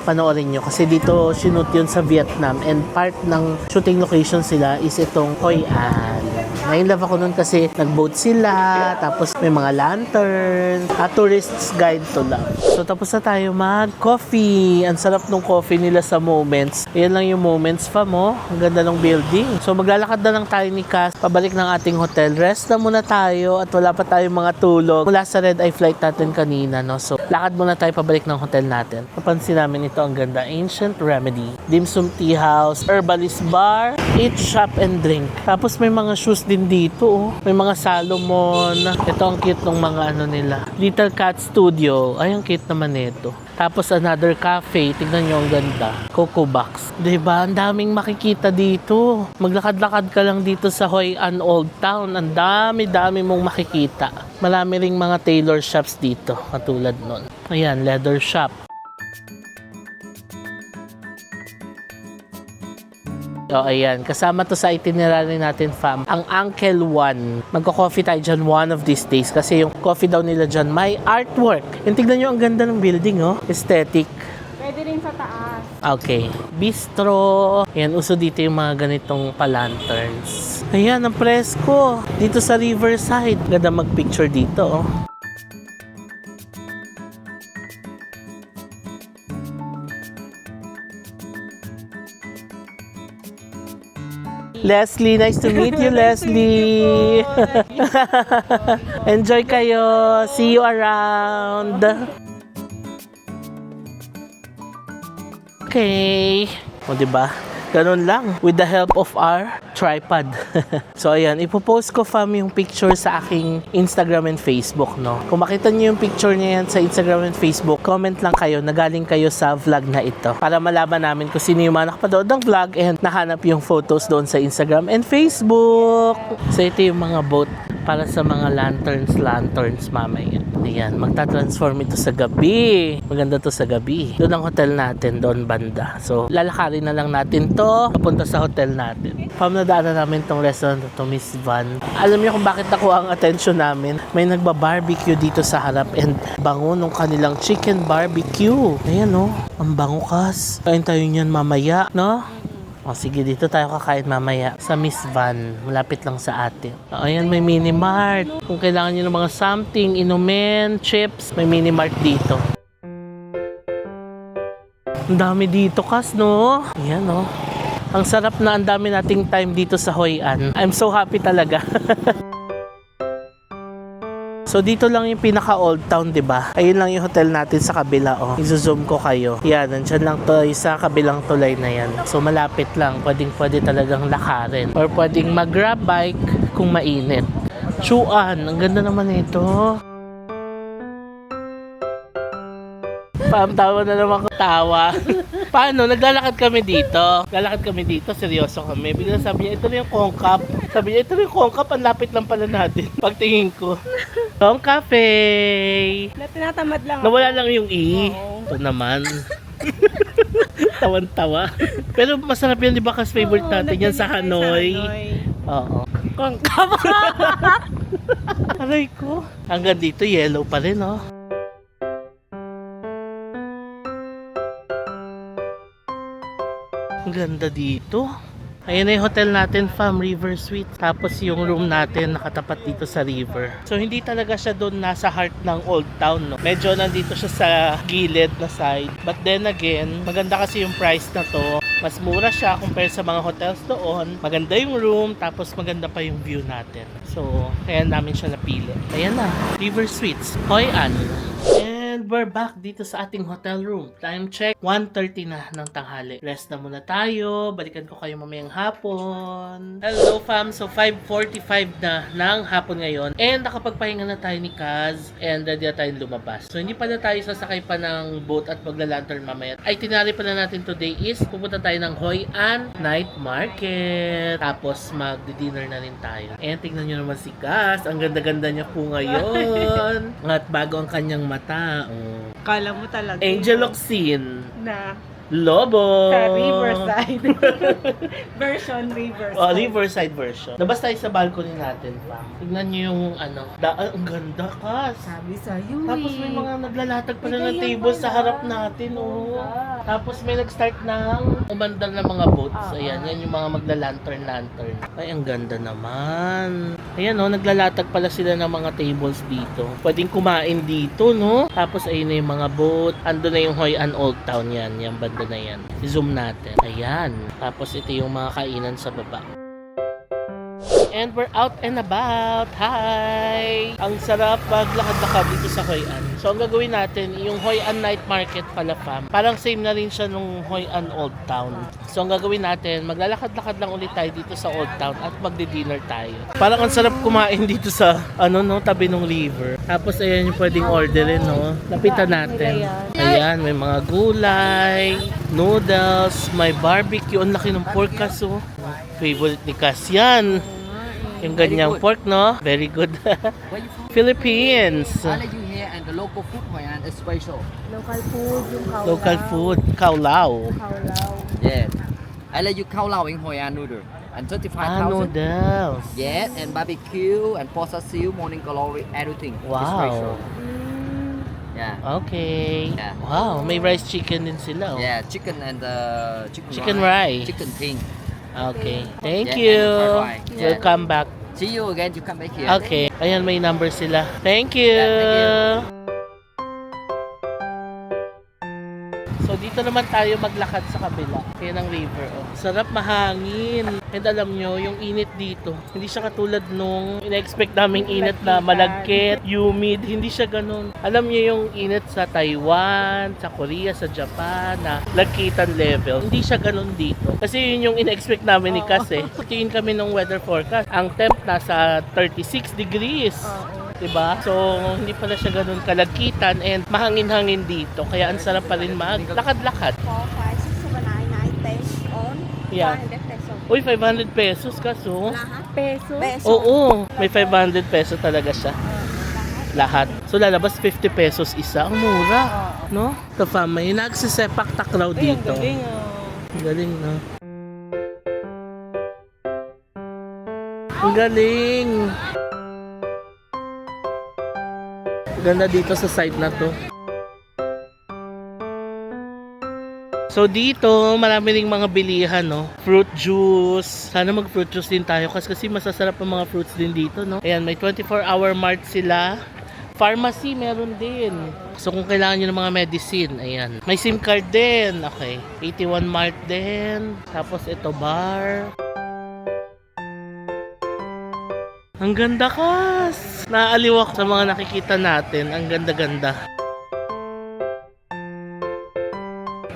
panoorin nyo. Kasi dito, sinut yun sa Vietnam and part ng shooting location sila is itong Hoi An. Na-inlove ako nun kasi nag-boat sila, tapos may mga lantern. A Tourist's Guide to Love. So, tapos na tayo mag-coffee. Ang sarap ng coffee nila sa Moments. Ayan lang yung Moments fa mo. Ang ganda ng building. So, maglalakad na lang tayo ni Cass pabalik ng ating hotel. Rest na muna tayo at wala pa tayong mga tulog. Mula sa red eye flight natin kanina, no? So, lakad muna tayo pabalik ng hotel natin. Napansin namin ito, ang ganda. Ancient Remedy, Dim Sum Tea House, Herbalist Bar, Eat, Shop, and Drink. Tapos may mga shoes din dito, oh. May mga Salomon. Ito ang cute ng mga ano nila. Little Cat Studio. Ay, ang cute naman nito. Tapos another cafe, tignan nyo ang ganda. Coco Box. Diba? Ang daming makikita dito. Maglakad-lakad ka lang dito sa Hoi An Old Town. Ang dami-dami mong makikita. Marami ring mga tailor shops dito. Katulad nun. Ayan, leather shop. O, ayan. Kasama to sa itinerary natin, fam. Ang Uncle One. Magko-coffee tayo dyan one of these days. Kasi yung coffee daw nila dyan, may artwork. Yung tignan nyo, ang ganda ng building, oh. Aesthetic. Pwede rin sa taas. Okay. Bistro. Ayan, uso dito yung mga ganitong palanterns. Ayan, ang presko. Dito sa Riverside. Ganda mag-picture dito, oh. Leslie, nice to meet you, Leslie. Enjoy kayo. See you around. Okay. O, diba? Ganun lang. With the help of our tripod. So, ayan. Ipopost ko, fam, yung picture sa aking Instagram and Facebook, no? Kung makita niyo yung picture niya yan sa Instagram and Facebook, comment lang kayo na galing kayo sa vlog na ito. Para malaman namin kung sino yung mga nakapanood ng vlog and nahanap yung photos doon sa Instagram and Facebook. So, ito yung mga boat para sa mga lanterns mamaya. Ayan, magta-transform ito sa gabi. Maganda to sa gabi. Doon ang hotel natin, doon banda. So, lalakarin na lang natin to papunta sa hotel natin. Nadaanan namin tong restaurant to, Miss Van. Alam niyo kung bakit nakuha ang attention namin? May nagba-barbecue dito sa harap and bango nung kanilang chicken barbecue. Ayan, oh. Ang bango, Kas. Kain tayo niyan mamaya, no? O sige, dito tayo kakain mamaya sa Miss Van. Malapit lang sa atin. O, ayan, may mini mart. Kung kailangan nyo ng mga something, inumin, chips, may mini mart dito. Ang dami dito, Kas, no? Ayan, no? Ang sarap na ang dami nating time dito sa Hoi An. I'm so happy talaga. So, dito lang yung pinaka-old town, diba? Ayun lang yung hotel natin sa kabila, oh. I-zoom ko kayo. Yan, nandyan lang to sa kabilang tulay na yan. So, malapit lang. Pwede talagang lakarin. Or pwedeng mag-grab bike kung mainit. Chuan, ang ganda naman ito. Tawa na naman ko tawa. Paano? Naglalakad kami dito. Seryoso kami. Bigla sabi niya, ito na yung Kongkap. Sabi niya, ito na yung Kongkap. Ang lapit lang pala natin. Pagtingin ko. Kong Cafe. Tinatamad lang ako. Nawala lang yung E. Oo. Ito naman. Tawan-tawa. Pero masarap yan, di ba? Kasi favorite natin yan sa Hanoi. Oo. Kongkap. Aray ko. Hanggang dito, yellow pa rin, oh. Ang ganda dito. Ayan na yung hotel natin, Fam, River Suite. Tapos yung room natin nakatapat dito sa river. So hindi talaga siya doon nasa heart ng Old Town, no? Medyo nandito siya sa gilid na side. But then again, maganda kasi yung price na to. Mas mura siya compare sa mga hotels doon. Maganda yung room, tapos maganda pa yung view natin. So, kaya namin siya napili. Ayan na, River Suites, Hoi An. And And we're back dito sa ating hotel room. Time check, 1:30 na ng tanghali. Rest na muna tayo. Balikan ko kayo mamayang hapon. Hello fam! So 5:45 na ng hapon ngayon. And nakapagpahinga na tayo ni Kaz. And ready na tayong lumabas. So hindi pa na tayo sasakay pa ng boat at magla-lantern mamaya. Ay tinari pa na natin today is pupunta tayo ng Hoi An Night Market. Tapos magdi-dinner na rin tayo. And tignan nyo naman si Kaz. Ang ganda-ganda niya po ngayon. At bago ang kanyang mata. Oh. Kala mo talaga. Angel Oxin. Na Lobo. sa Riverside. Riverside. Oh, Riverside version. Labas tayo sa balcony natin pa. Tignan niyo yung ang ganda Kas. Sabi sa'yo Tapos may mga naglalatag pala ng table sa harap natin, oh. Tapos may nag-start ng umandar na mga boats. Ayan, yan yung mga magla-lantern. Ay, ang ganda naman. Ayan, oh, naglalatag pala sila ng mga tables dito. Pwedeng kumain dito, no? Tapos ayun na yung mga boat. Ando na yung Hoi An Old Town yan. Yung banda na yan. I-zoom natin. Ayan. Tapos ito yung mga kainan sa baba. And we're out and about. Hi! Ang sarap maglakad-lakad dito sa Hoi An. So, ang gagawin natin, yung Hoi An Night Market pala fam. Parang same na rin siya nung Hoi An Old Town. So, ang gagawin natin, maglalakad-lakad lang ulit tayo dito sa Old Town at magdi-dinner tayo. Parang ang sarap kumain dito sa, tabi ng river. Tapos, ayan yung pwedeng orderin, no? Lapitan natin. Ayan, may mga gulay, noodles, may barbecue. Ang laki ng pork kaso. Favorite ni Cass yan. Yung ganyang pork, no? Very good. Where you from? Philippines. I like you here and the local food Hoi An is special. Local food, yung kaulao. Local food. Kaulao. Kaulao. Yeah. I like you khao lao in Hoi An noodle and 35,000. Noodles. Yeah, and barbecue and pork siu, morning glory, everything. It's Wow. special. Yeah. Okay. Yeah. Wow, may rice chicken din sila. Oh. Yeah, chicken and Chicken rice. Chicken pink. Okay. Thank Yeah, you. and fried rice. Yeah. We'll come back. See you again. You come back here. Okay. Ayan, may number sila. Thank you. Yeah, thank you. So, dito naman tayo maglakad sa kabila. Yan ang river, oh. Sarap, mahangin. And alam nyo, yung init dito, hindi siya katulad nung ina-expect naming init na malagkit, humid. Hindi siya ganun. Alam nyo yung init sa Taiwan, sa Korea, sa Japan, na lagkitan level. Hindi siya ganun dito. Kasi yun yung ina-expect namin ni Cass, eh. Tingin kami ng weather forecast. Ang temp nasa 36 degrees. Diba? So, hindi pala siya ganun kalagkitan and mahangin-hangin dito. Kaya ang sarap pa rin maglakad-lakad. 4, 5, 6, 7, 8, 9, 10 on. Yeah. 500 pesos. Uy, 500 pesos kaso. Lahat. Peso. Peso. Oo, may 500 pesos talaga siya. Lahat. So, lalabas 50 pesos isa. Ang mura. No? The fam, may nagsisepak takraw dito. Ang galing, no? Ang galing. Ganda dito sa site na to. So dito, marami ring mga bilihan, no? Fruit juice. Sana mag-fruit juice din tayo kasi masasarap ang mga fruits din dito, no? Ayan, may 24-hour mart sila. Pharmacy, meron din. So kung kailangan nyo ng mga medicine, ayan. May SIM card din. Okay. 81 mart din. Tapos ito, bar. Ang ganda, Kas! Naaaliw ako sa mga nakikita natin. Ang ganda-ganda.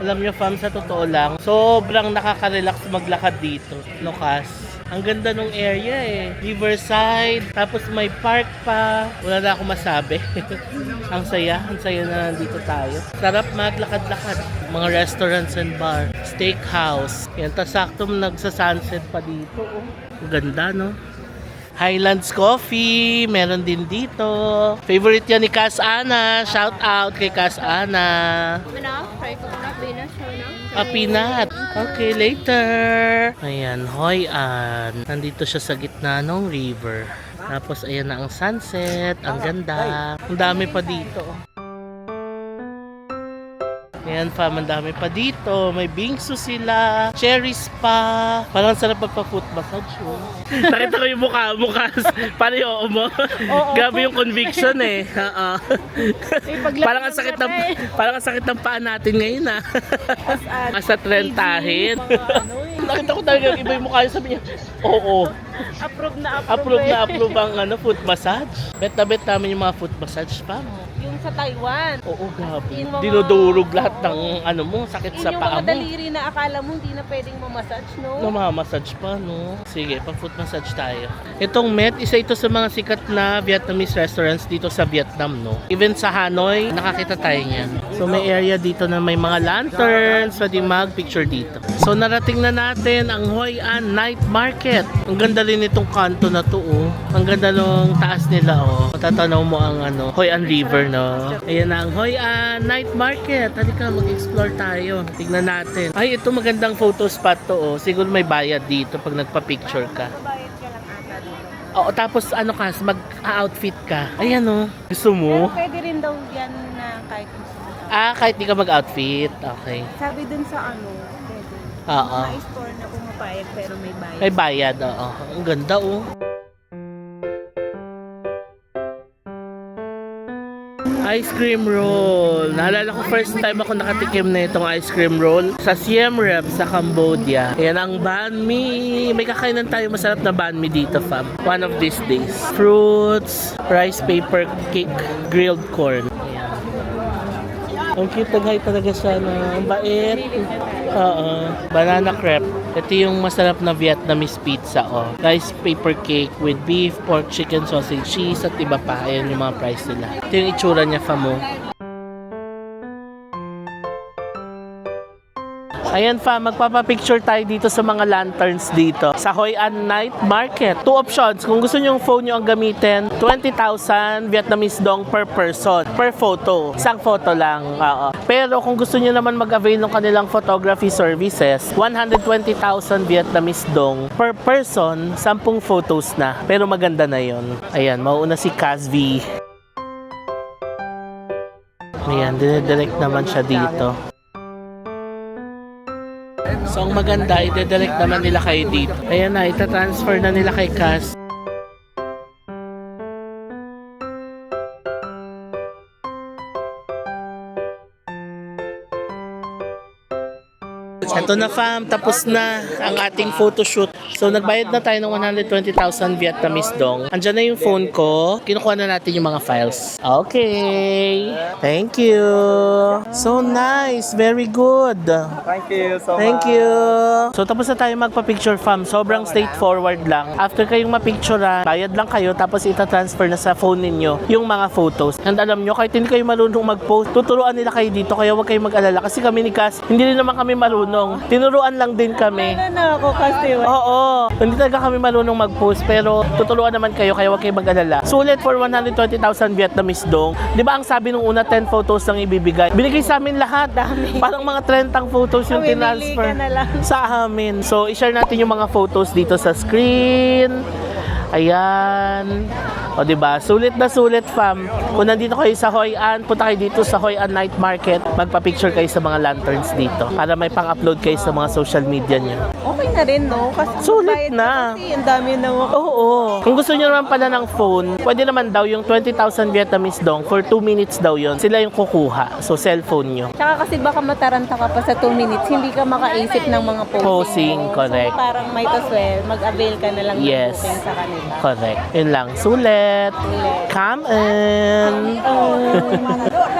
Alam nyo, fam, sa totoo lang, sobrang nakaka-relax maglakad dito. No, Kas? Ang ganda nung area eh. Riverside, tapos may park pa. Wala na akong masabi. Ang saya na nandito tayo. Sarap maglakad-lakad. Mga restaurants and bar. Steakhouse. Yan, tas sakto nagsa-sunset pa dito. Oh. Ang ganda, no? Highlands Coffee, meron din dito. Favorite yan ni Cass Ana. Shout out kay Cass Ana. Peanut. Okay, later. Ayan, Hoi An. Nandito siya sa gitna ng river. Tapos ayan na ang sunset. Ang ganda. Ang dami pa dito. Ayan, fam, ang dami pa dito. May bingsu sila. Cherries pa. Parang sarap magpa-foot massage. Oh. Nakita ko yung mukha mo, Cass. Parang yung mo. Grabe yung conviction eh. Parang ang sakit ng paa natin ngayon ah. As at rentahin. Nakita ko talaga yung iba yung mukha niya. Sabi niya, oo. Approve ang foot massage. Bet na bet namin yung mga foot massage, fam. Yung sa Taiwan. Oo, grabe. Yung mga- Dinudurog lahat ng ano mo, sakit sa Yung paa mga mo. daliri na akala mo hindi na pwedeng mamassage, no? Namamassage pa, no? Sige, pag-foot massage tayo. Itong Met, isa ito sa mga sikat na Vietnamese restaurants dito sa Vietnam, no? Even sa Hanoi, nakakita tayo niyan. So, may area dito na may mga lanterns, pwede mag-picture dito. So, narating na natin ang Hoi An Night Market. Ang ganda rin itong kanto na to, oh. Ang ganda nung taas nila, oh. Matatanaw mo ang ano, Hoi An River, no? Ayan na ang Hoi An Night Market. Halika, mag-explore tayo. Tignan natin. Ay, ito magandang photo spot to, oh. Siguro may bayad dito pag nagpa-picture ka. Bayad ka lang ata dito. Oo, tapos ano ka, mag-outfit ka. Ayan, oh. Gusto Pero mo? pwede rin daw yan na kahit gusto mo. Ah, kahit di ka mag-outfit. Okay. Sabi dun sa ano, pwede. Oo. May store na pumapayag pero may bayad. May bayad, oo. Ang ganda, oh. Ice cream roll. Naalala ko first time ako nakatikim na itong ice cream roll sa Siem Reap sa Cambodia. Ayan ang banh mi. May kakainan tayo masarap na banh mi dito, fam. One of these days. Fruits, rice paper cake, grilled corn. Ayan. Ang cute, nag-hi talaga siya na. Ang bait. Oo. Banana crepe. Ito yung masarap na Vietnamese pizza, oh. Rice paper cake with beef, pork, chicken, sausage, cheese, at iba pa. Ayan yung mga price nila. Ito yung itsura niya, famo. Ayan, fam, magpapapicture tayo dito sa mga lanterns dito sa Hoi An Night Market. Two options. Kung gusto nyo yung phone nyo ang gamitin, 20,000 Vietnamese dong per person, per photo. Isang photo lang. Oo. Pero kung gusto nyo naman mag-avail ng kanilang photography services, 120,000 Vietnamese dong per person, 10 photos na. Pero maganda na yon. Ayan, mauuna si Casvi. Ayan, dinedirect naman siya dito. So, ang maganda, ide-direct naman nila kayo dito. Ayan na, ita-transfer na nila kay Cass. Ito na, fam, tapos na ang ating photoshoot. So, nagbayad na tayo ng 120,000 Vietnamese dong. Andiyan na yung phone ko. Kinukuha na natin yung mga files. Okay. Thank you. So nice. Very good. Thank you so Thank you. So, tapos na tayo magpa-picture, fam. Sobrang straightforward lang. After kayong ma-picturean, bayad lang kayo, tapos ita-transfer na sa phone ninyo yung mga photos. And alam nyo, kahit hindi kayo marunong mag-post, tuturuan nila kayo dito, kaya huwag kayong mag-alala. Kasi kami ni Cass, hindi rin naman kami marunong. Tinuruan lang din kami. Ano na ako kasi Oo, hindi talaga kami marunong mag-post, pero tuturuan naman kayo, kaya huwag kayong mag-alala. Sulit for 120,000 Vietnamese dong. Di ba ang sabi nung una, 10 photos lang ibibigay? Binigay sa amin lahat. Parang mga 30 photos yung Mamimili tinransfer ka na lang. sa amin. So, i-share natin yung mga photos dito sa screen. Ayan. O, diba? Sulit na sulit, fam. Kung nandito kayo sa Hoi An, punta kayo dito sa Hoi An Night Market. Magpa-picture kayo sa mga lanterns dito para may pang-upload kayo sa mga social media nyo. Okay na rin, no? Kasi Sulit bayad na. ka kasi ang dami na Oo. Kung gusto nyo naman pala ng phone, pwede naman daw yung 20,000 Vietnamese dong. For 2 minutes daw yon. Sila yung kukuha. So, cellphone nyo. Tsaka kasi baka mataranta ka pa sa 2 minutes, hindi ka makaisip ng mga posing. Posing, correct. So parang might as well, mag-avail ka na lang ng Yes. booking sa kanila. Correct. Yun lang. Sulit. Come in.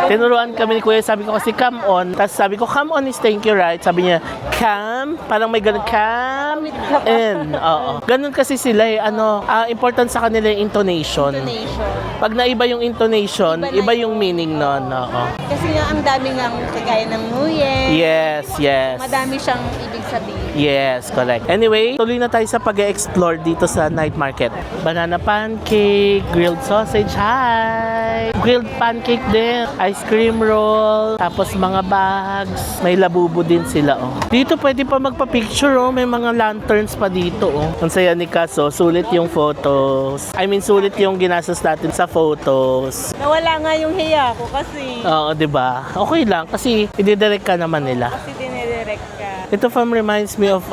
Tinuruan kami ni Kuya. Sabi ko kasi come on. Tapos sabi ko come on is thank you, right? Sabi niya come. Parang may ganun. Come in. Oo. Ganun kasi sila eh. Ano, important sa kanila yung intonation. Donation. Pag naiba yung intonation, iba yung meaning nun. Oo. Kasi nga ang dami nga kagaya ng nguye. Yes, yes. Madami siyang ibig sabihin. Yes, correct. Anyway, tuloy na tayo sa pag-explore dito sa night market. Banana pancake, grilled sausage, hi! Grilled pancake din, ice cream roll, tapos mga bags. May labubo din sila, oh. Dito pwede pa magpa-picture, oh. May mga lanterns pa dito, oh. Ang saya ni Caso, sulit yung photos. I mean, sulit yung ginastos natin sa photos. Nawala nga yung hiya ko kasi. Oo, 'di ba? Okay lang kasi i-direct ka naman nila. Kasi dinidirect ka. Ito fam reminds me of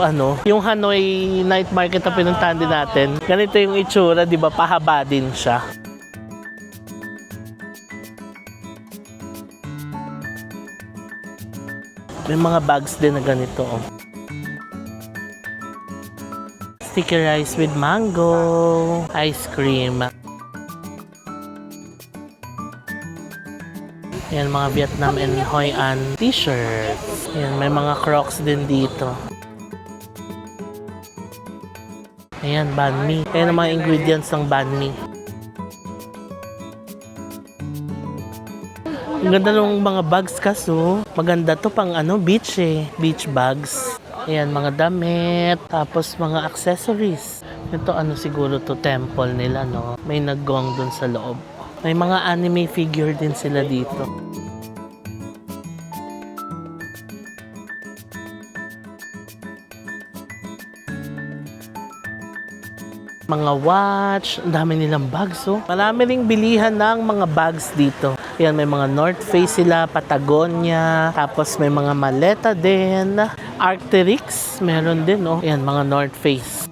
yung Hanoi night market na pinuntahan din natin. Ganito yung itsura, 'di ba? Pahaba din siya. May mga bags din na ganito, oh. Sticky rice with mango, ice cream. Ayan, mga Vietnam and Hoi An t-shirts. Ayan, may mga Crocs din dito. Ayan, banh mi. Ayan ang mga ingredients ng banh mi. Ang ganda ng mga bags kaso. Maganda to pang beach eh. Beach bags. Ayan, mga damit. Tapos mga accessories. Ito siguro to temple nila, no? May nagong dun sa loob. May mga anime figure din sila dito. Mga watch, ang dami nilang bags, oh. Marami ring bilihan ng mga bags dito. Yan, may mga North Face sila, Patagonia, tapos may mga maleta din. Arc'teryx, meron din, oh. Yan, mga North Face.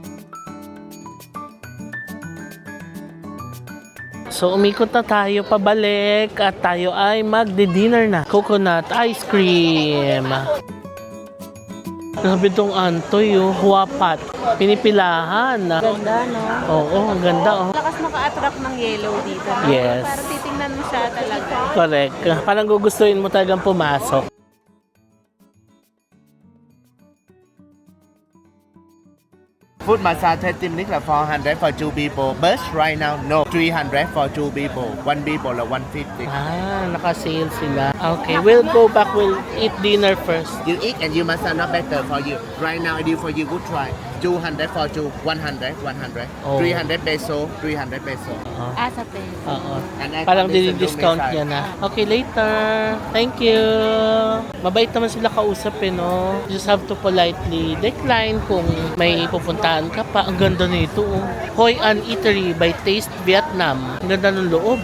So, umikot na tayo pabalik at tayo ay magdi-dinner na. Coconut ice cream. Grabe tong antoy, oh. Huwapat. Pinipilahan. Ganda, no? Oo, ang ganda, oh. Lakas maka-attract ng yellow dito, no? Yes. Para titingnan mo siya talaga. Correct. Parang gugustuhin mo talagang pumasok. Food massage 30 minutes là 400 for 2 people. Bus right now, no. 300 for 2 people. 1 people là 150. Ah, naka-sale sila. Okay, we'll go back. We'll eat dinner first. You eat and you massage not better for you. Right now, I do for you, good try. 200 for 2, 100, 100. Oh. 300 peso, 300 peso. Sa peso. Oo. And I Parang condition dini-discount to niya na. Okay, later. Thank you. Mabait naman sila kausap, no? You just have to politely decline kung may pupuntahan ka pa. Ang ganda nito, oh. Hoi An Eatery by Taste Vietnam. Ang ganda ng loob.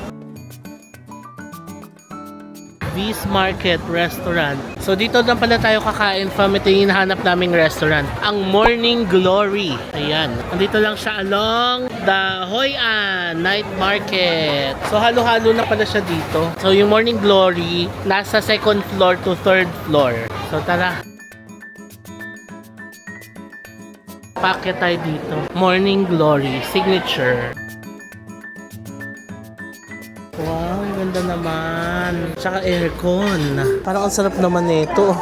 V's Market Restaurant. So dito lang pala tayo kakain from ito yung hinahanap naming restaurant. Ang Morning Glory. Ayan. Nandito lang siya along the Hoi An Night Market. So halo-halo na pala siya dito. So yung Morning Glory nasa second floor to third floor. So tara. Packet tayo dito. Morning Glory Signature. Wow, ang ganda naman. Tsaka aircon. Parang ang sarap naman nito.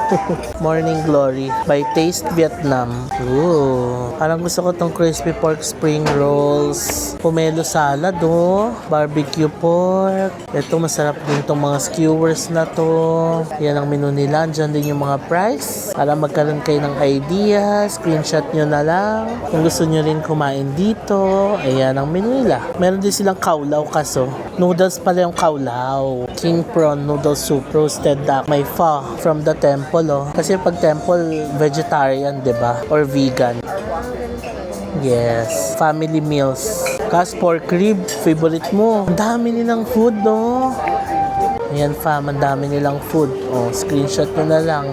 Morning Glory by Taste Vietnam. Ooh. Parang gusto ko tong crispy pork spring rolls. Pomelo salad, oh. Barbecue pork. Ito, masarap din tong mga skewers na to. Yan ang menu nila. Diyan din yung mga price. Para magkaroon kayo ng idea. Screenshot nyo na lang. Kung gusto nyo rin kumain dito, ayan ang menu nila. Meron din silang kaulaw kaso. Noodles pala yung kaulaw. King prawn noodle soup, roasted duck. May pho from the temple, oh. Kasi pag temple, vegetarian, diba? Or vegan. Yes. Family meals. Kas pork rib, favorite mo. Ang dami nilang food, no? Ayan, fam, ang dami nilang food. Oh, screenshot mo na lang.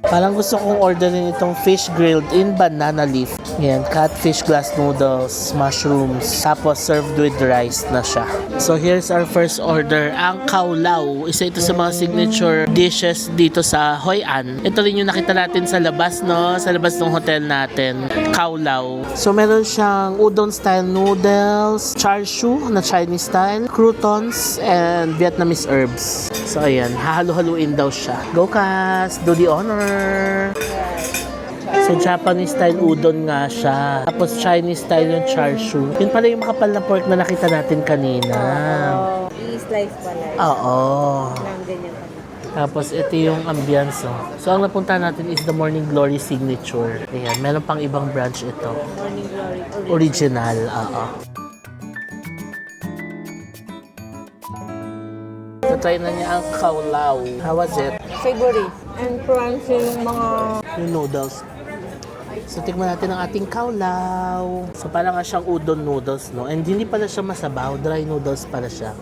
Parang gusto kong orderin itong fish grilled in banana leaf. Yan, catfish glass noodles, mushrooms, tapos served with rice na siya. So here's our first order, ang kaulaw. Isa ito sa mga signature dishes dito sa Hoi An. Ito rin yung nakita natin sa labas, no? Sa labas ng hotel natin, kaulaw. So meron siyang udon style noodles, char siu na Chinese style, croutons, and Vietnamese herbs. So ayan, hahalo-haluin daw siya. Go Cass, do the honor. So Japanese style udon nga siya. Tapos Chinese style yung char siu. Yun pala yung makapal na pork na nakita natin kanina. I-slice pala. Oo. Nang ganyan pala. Tapos ito yung ambience. Oh. So ang napunta natin is the Morning Glory Signature. Ayan, meron pang ibang branch ito. Morning Glory. Original, oo. So try na niya ang kaulaw. How was it? Savory. And crunchy yung mga... Yung noodles. So, tikman natin ang ating kaulaw. So, parang nga siyang udon noodles, no? And hindi pala siya masabaw. Dry noodles pala siya.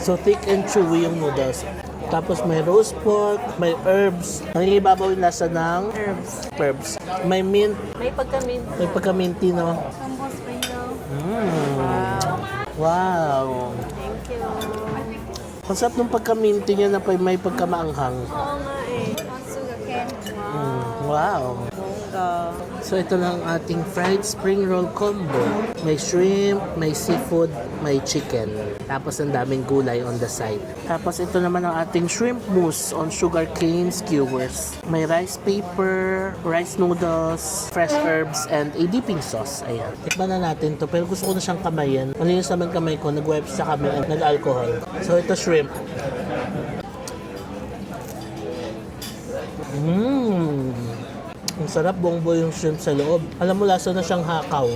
So, thick and chewy yung noodles. Tapos, may roast pork, may herbs. Nangingibabaw yung lasa ng herbs. May mint. May pagka-mint. May pagka-minty, no? Sambo spring roll. Wow. Thank you. Ang sarap ng pagka-minty niya na may pagkamaanghang. Oo nga eh. Sugar cane. Wow. So ito lang ang ating fried spring roll combo. May shrimp, may seafood, may chicken. Tapos ang daming gulay on the side. Tapos ito naman ang ating shrimp mousse on sugar cane skewers. May rice paper, rice noodles, fresh herbs, and a dipping sauce. Ayan. Tikman na natin to. Pero gusto ko na siyang kamayin. Malinis naman kamay ko. Nag-wipes sa kami at nag-alcohol. So ito shrimp. Ang sarap, buong-buo yung shrimp sa loob. Alam mo, lasa na siyang hakaw.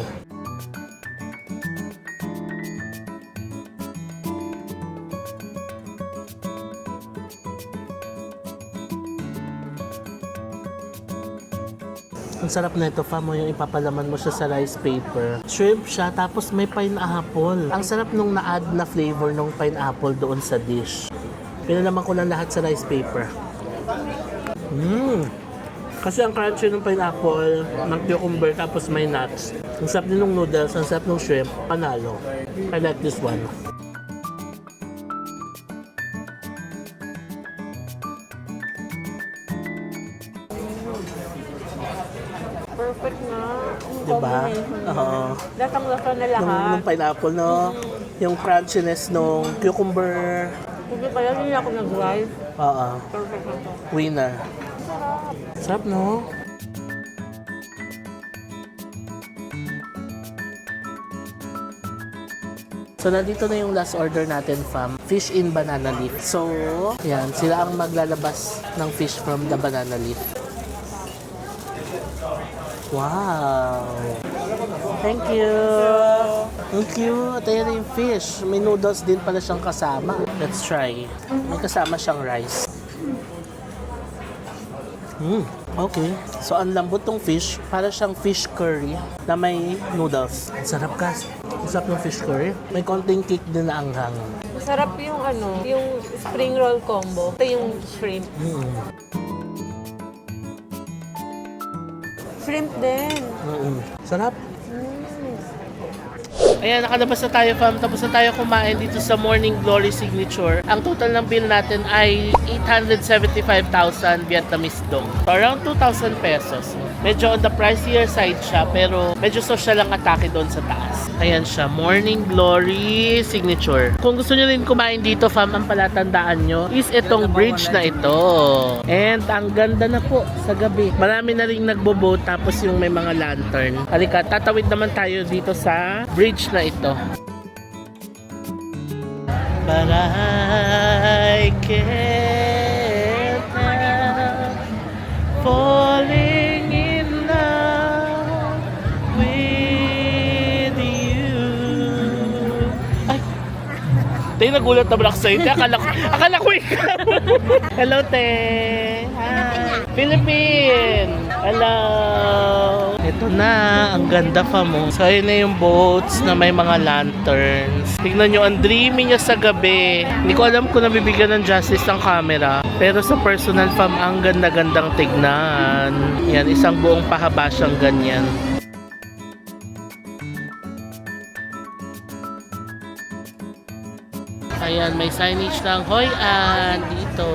Ang sarap na ito, fam, mo yung ipapalaman mo siya sa rice paper. Shrimp siya, tapos may pineapple. Ang sarap nung na-add na flavor ng pineapple doon sa dish. Pinalaman ko lang lahat sa rice paper. Kasi ang crunchy ng pineapple, ng cucumber, tapos may nuts. Ang sarap din ng noodles, ang sarap ng shrimp, panalo. I like this one. Perfect na. Diba? Oo. Lasang-lasa na lahat. Nung pineapple, no? Yung crunchiness nung cucumber. Hindi pala hindi ako nag-rice. Oo. Perfect na to. Winner. Sarap, no? So, nandito na yung last order natin, fam. Fish in banana leaf. So, yan. Sila ang maglalabas ng fish from the banana leaf. Wow! Thank you! Ang cute! Ayan na yung fish. May noodles din pala siyang kasama. Let's try. May kasama siyang rice. Okay. So, ang lambot ng fish, para siyang fish curry na may noodles. Ang sarap, kas. Ang sarap ng fish curry. May konting kick din na anghang. Masarap yung yung spring roll combo. Ito yung shrimp. Shrimp din. Sarap. Ayan, nakalabas na tayo, fam. Tapos na tayo kumain dito sa Morning Glory Signature. Ang total ng bill natin ay 875,000 Vietnamese dong. So, around 2,000 pesos. Medyo on the pricier side siya, pero medyo social ang atake doon sa taas. Ayan siya, Morning Glory Signature. Kung gusto nyo rin kumain dito, fam, ang palatandaan nyo is itong bridge na ito. And ang ganda na po sa gabi. Marami na rin nagbo-boat, tapos yung may mga lantern. Halika, tatawid naman tayo dito sa bridge na ito. But I can't help falling in love with you. Ay! Tayo nagulat naman ako sa'yo. Akala ko ikaw. Hello, te. Hi. Philippine. Hello. Ito na, ang ganda pa mo. So, ayun na yung boats na may mga lanterns. Tignan nyo, ang dreamy niya sa gabi. Hindi ko alam kung nabibigyan ng justice ng camera. Pero sa personal fam, ang ganda-gandang tignan. Yan, isang buong pahaba siyang ganyan. Ayan, may signage ng Hoi An dito.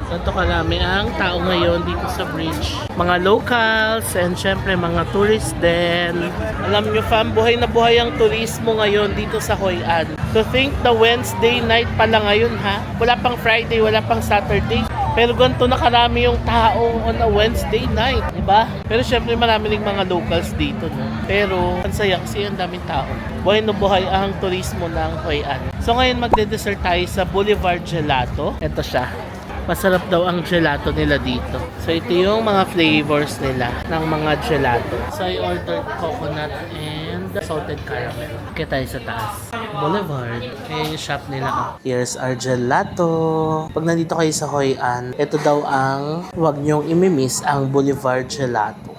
Ganito karami ang tao ngayon dito sa bridge. Mga locals and syempre mga tourists din. Alam nyo fam, buhay na buhay ang turismo ngayon dito sa Hoi An. To think the Wednesday night pala ngayon ha. Wala pang Friday, wala pang Saturday. Pero ganito na karami yung tao on a Wednesday night, diba? Pero syempre marami ring mga locals dito, no? Pero ang saya kasi ang daming tao. Buhay na buhay ang turismo ng Hoi An. So ngayon magde-dessert tayo sa Boulevard Gelato. Ito siya. Masarap daw ang gelato nila dito. So ito yung mga flavors nila ng mga gelato. So I ordered coconut and salted caramel. Kaya tayo sa taas. Boulevard. Ayan yung shop nila. Here's our gelato. Pag nandito kayo sa Hoi An, ito daw ang huwag nyong imimiss ang Boulevard Gelato.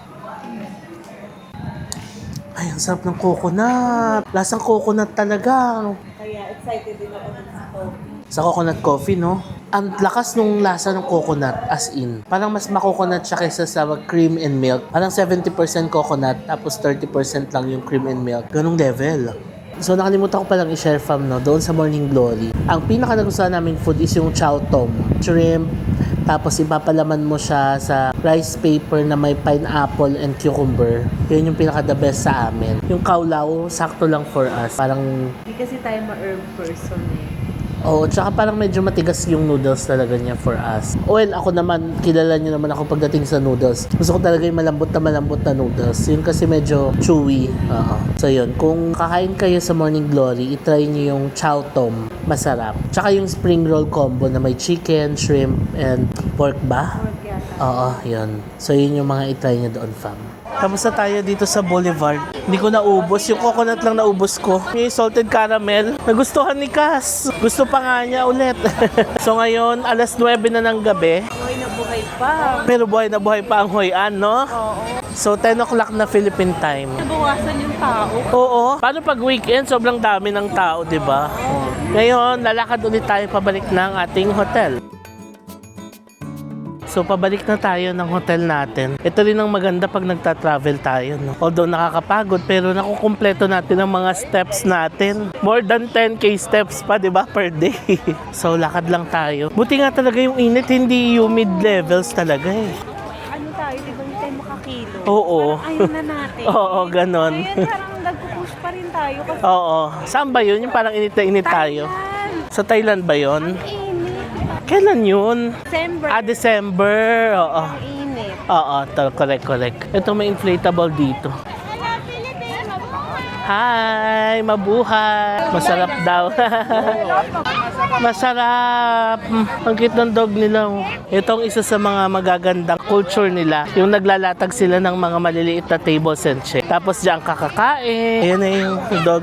Ay, ang sarap ng coconut. Lasang coconut talaga. Kaya excited din ako sa coffee. Sa coconut coffee, no? Ang lakas nung lasa ng coconut, as in. Parang mas makoconut siya kaysa sa cream and milk. Parang 70% coconut, tapos 30% lang yung cream and milk. Ganong level. So, nakalimutan ko palang i-share fam, no? Doon sa Morning Glory. Ang pinaka nagustuhan namin food is yung chow tom. Shrimp, Tapos ipapalaman mo siya sa rice paper na may pineapple and cucumber. Yun yung pinaka the best sa amin. Yung kaulaw, sakto lang for us. Parang, Hindi kasi tayo ma-herb person eh. oo, tsaka parang medyo matigas yung noodles talaga niya for us. Well, ako naman, kilala niyo naman ako pagdating sa noodles. Gusto ko talaga yung malambot na noodles. Yun kasi medyo chewy. Oo. So yun, kung kakain kayo sa Morning Glory, itry niyo yung chow tom. Masarap. Tsaka yung spring roll combo na may chicken, shrimp, and pork ba? Oo, yun. So yun yung mga itry niyo doon, fam. Kamusta tayo dito sa Boulevard? Hindi ko naubos. Yung coconut lang naubos ko. Yung salted caramel, nagustuhan ni Cass. Gusto pa nga niya ulit. So ngayon, alas 9 na ng gabi. Buhay na buhay pa. Pero buhay na buhay pa ang Hoi An, no? Oo. So 10 o'clock na Philippine time. Nabawasan yung tao. Oo. Paano pag weekend? Sobrang dami ng tao, di ba? Ngayon, lalakad ulit tayo pabalik ng ating hotel. So, pabalik na tayo ng hotel natin. Ito rin ang maganda pag nagta-travel tayo, no? Although nakakapagod, pero nakukumpleto natin ang mga steps natin. More than 10k steps pa, di ba, per day. So, lakad lang tayo. Buti nga talaga yung init, hindi humid levels talaga eh. Ano tayo, di ba hindi tayo makakilo? Oo. Parang ayaw na natin. Oo, ganon. Ngayon parang nagpupush pa rin tayo kasi Oo. Saan ba yun? Yung parang init na init tayo. Sa Thailand ba yun? init. Kailan yun? December. December. Oo. Ang init. Oo, correct. Ito may inflatable dito. Hi! Mabuhay! Masarap daw. Masarap! Ang cute ng dog nila. Oh. Itong isa sa mga magagandang culture nila. Yung naglalatag sila ng mga maliliit na tables and chairs. Tapos diyan kakakain. Ayan na yung dog.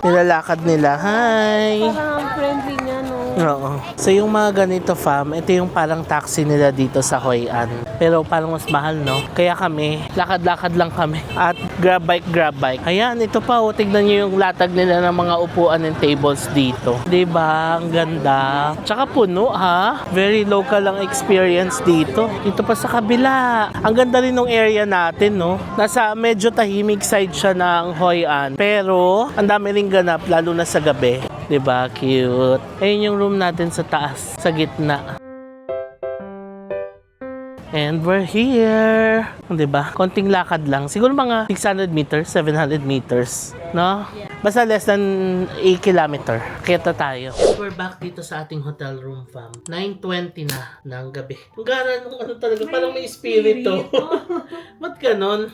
Nilalakad nila. Hi! Parang friendly niya, no? Oo. So yung mga ganito, fam, ito yung parang taxi nila dito sa Hoi An. Pero parang mas mahal, no? Kaya kami, lakad-lakad lang kami. At grab bike. Ayan, ito pa, oh, tignan nyo yung latag nila ng mga upuan and tables dito. Diba? Ang ganda. Tsaka puno, ha? Very local ang experience dito. Dito pa sa kabila. Ang ganda rin ng area natin, no? Nasa medyo tahimik side siya ng Hoi An. Pero, ang dami ring ganap, lalo na sa gabi. Diba? Cute. Ayun yung room natin sa taas, sa gitna. And we're here. Diba? Konting lakad lang. Siguro mga 600 meters, 700 meters. No? Basta less than 8 kilometer. Kita tayo. We're back dito sa ating hotel room, fam. 9:20 na ng gabi. Ang gara nung ano talaga, parang may espiritu. Ba't ganon?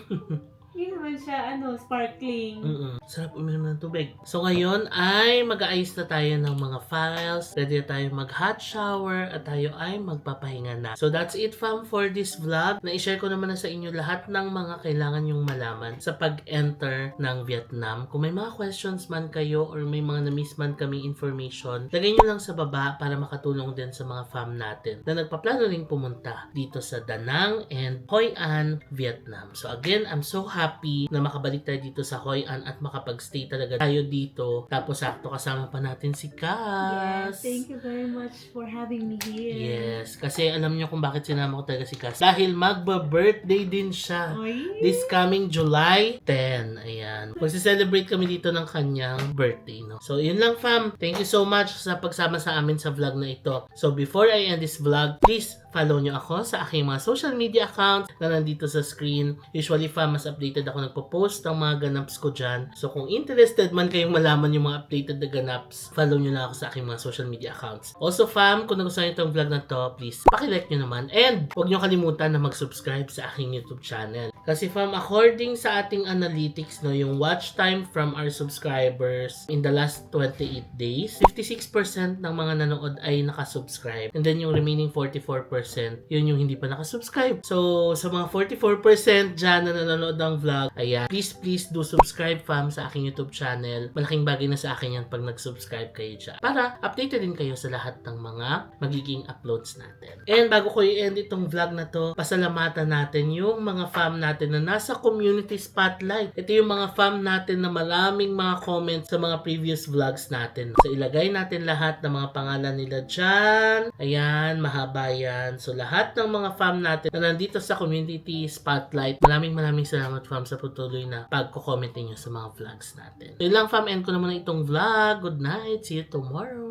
Hindi naman siya, sparkling. Sarap uminom ng tubig. So ngayon ay mag-aayos na tayo ng mga files. Ready na tayo mag-hot shower at tayo ay magpapahinga na. So that's it, fam, for this vlog. Na-share ko naman na sa inyo lahat ng mga kailangan yung malaman sa pag-enter ng Vietnam. Kung may mga questions man kayo or may mga na-miss man kaming information, lagay nyo lang sa baba para makatulong din sa mga fam natin na nagpaplano rin pumunta dito sa Da Nang and Hoi An, Vietnam. So again, I'm so happy na makabalik tayo dito sa Hoi An at makapag-stay talaga tayo dito. Tapos sakto kasama pa natin si Cass. Yes, thank you very much for having me here. Yes, kasi alam niyo kung bakit sinama ko talaga si Cass. Dahil magba-birthday din siya. Oy. This coming July 10. Ayan. Magsi-celebrate kami dito ng kanyang birthday, no? So, yun lang, fam. Thank you so much sa pagsama sa amin sa vlog na ito. So, before I end this vlog, please follow nyo ako sa aking mga social media accounts na nandito sa screen. Usually, fam, mas updated ako nagpo-post ng mga ganaps ko dyan. So, kung interested man kayong malaman yung mga updated na ganaps, follow nyo na ako sa aking mga social media accounts. Also, fam, kung nagustuhan nyo itong vlog na to, please, pakilike nyo naman. And, huwag nyo kalimutan na mag-subscribe sa aking YouTube channel. Kasi, fam, according sa ating analytics, no, yung watch time from our subscribers in the last 28 days, 56% ng mga nanood ay nakasubscribe. And then, yung remaining 44%, yun yung hindi pa nakasubscribe. So, sa mga 44% dyan na nanonood ng vlog, ayan, please do subscribe, fam, sa aking YouTube channel. Malaking bagay na sa akin yan pag nag-subscribe kayo dyan. Para updated din kayo sa lahat ng mga magiging uploads natin. And bago ko i-end itong vlog na to, pasalamatan natin yung mga fam natin na nasa community spotlight. Ito yung mga fam natin na maraming mga comments sa mga previous vlogs natin. So, ilagay natin lahat ng mga pangalan nila dyan. Ayan, mahaba yan. So, lahat ng mga fam natin na nandito sa community spotlight, maraming salamat, fam, sa patuloy na pagko-comment niyo sa mga vlogs natin. So, yun lang, fam, end ko naman itong vlog. Good night. See you tomorrow.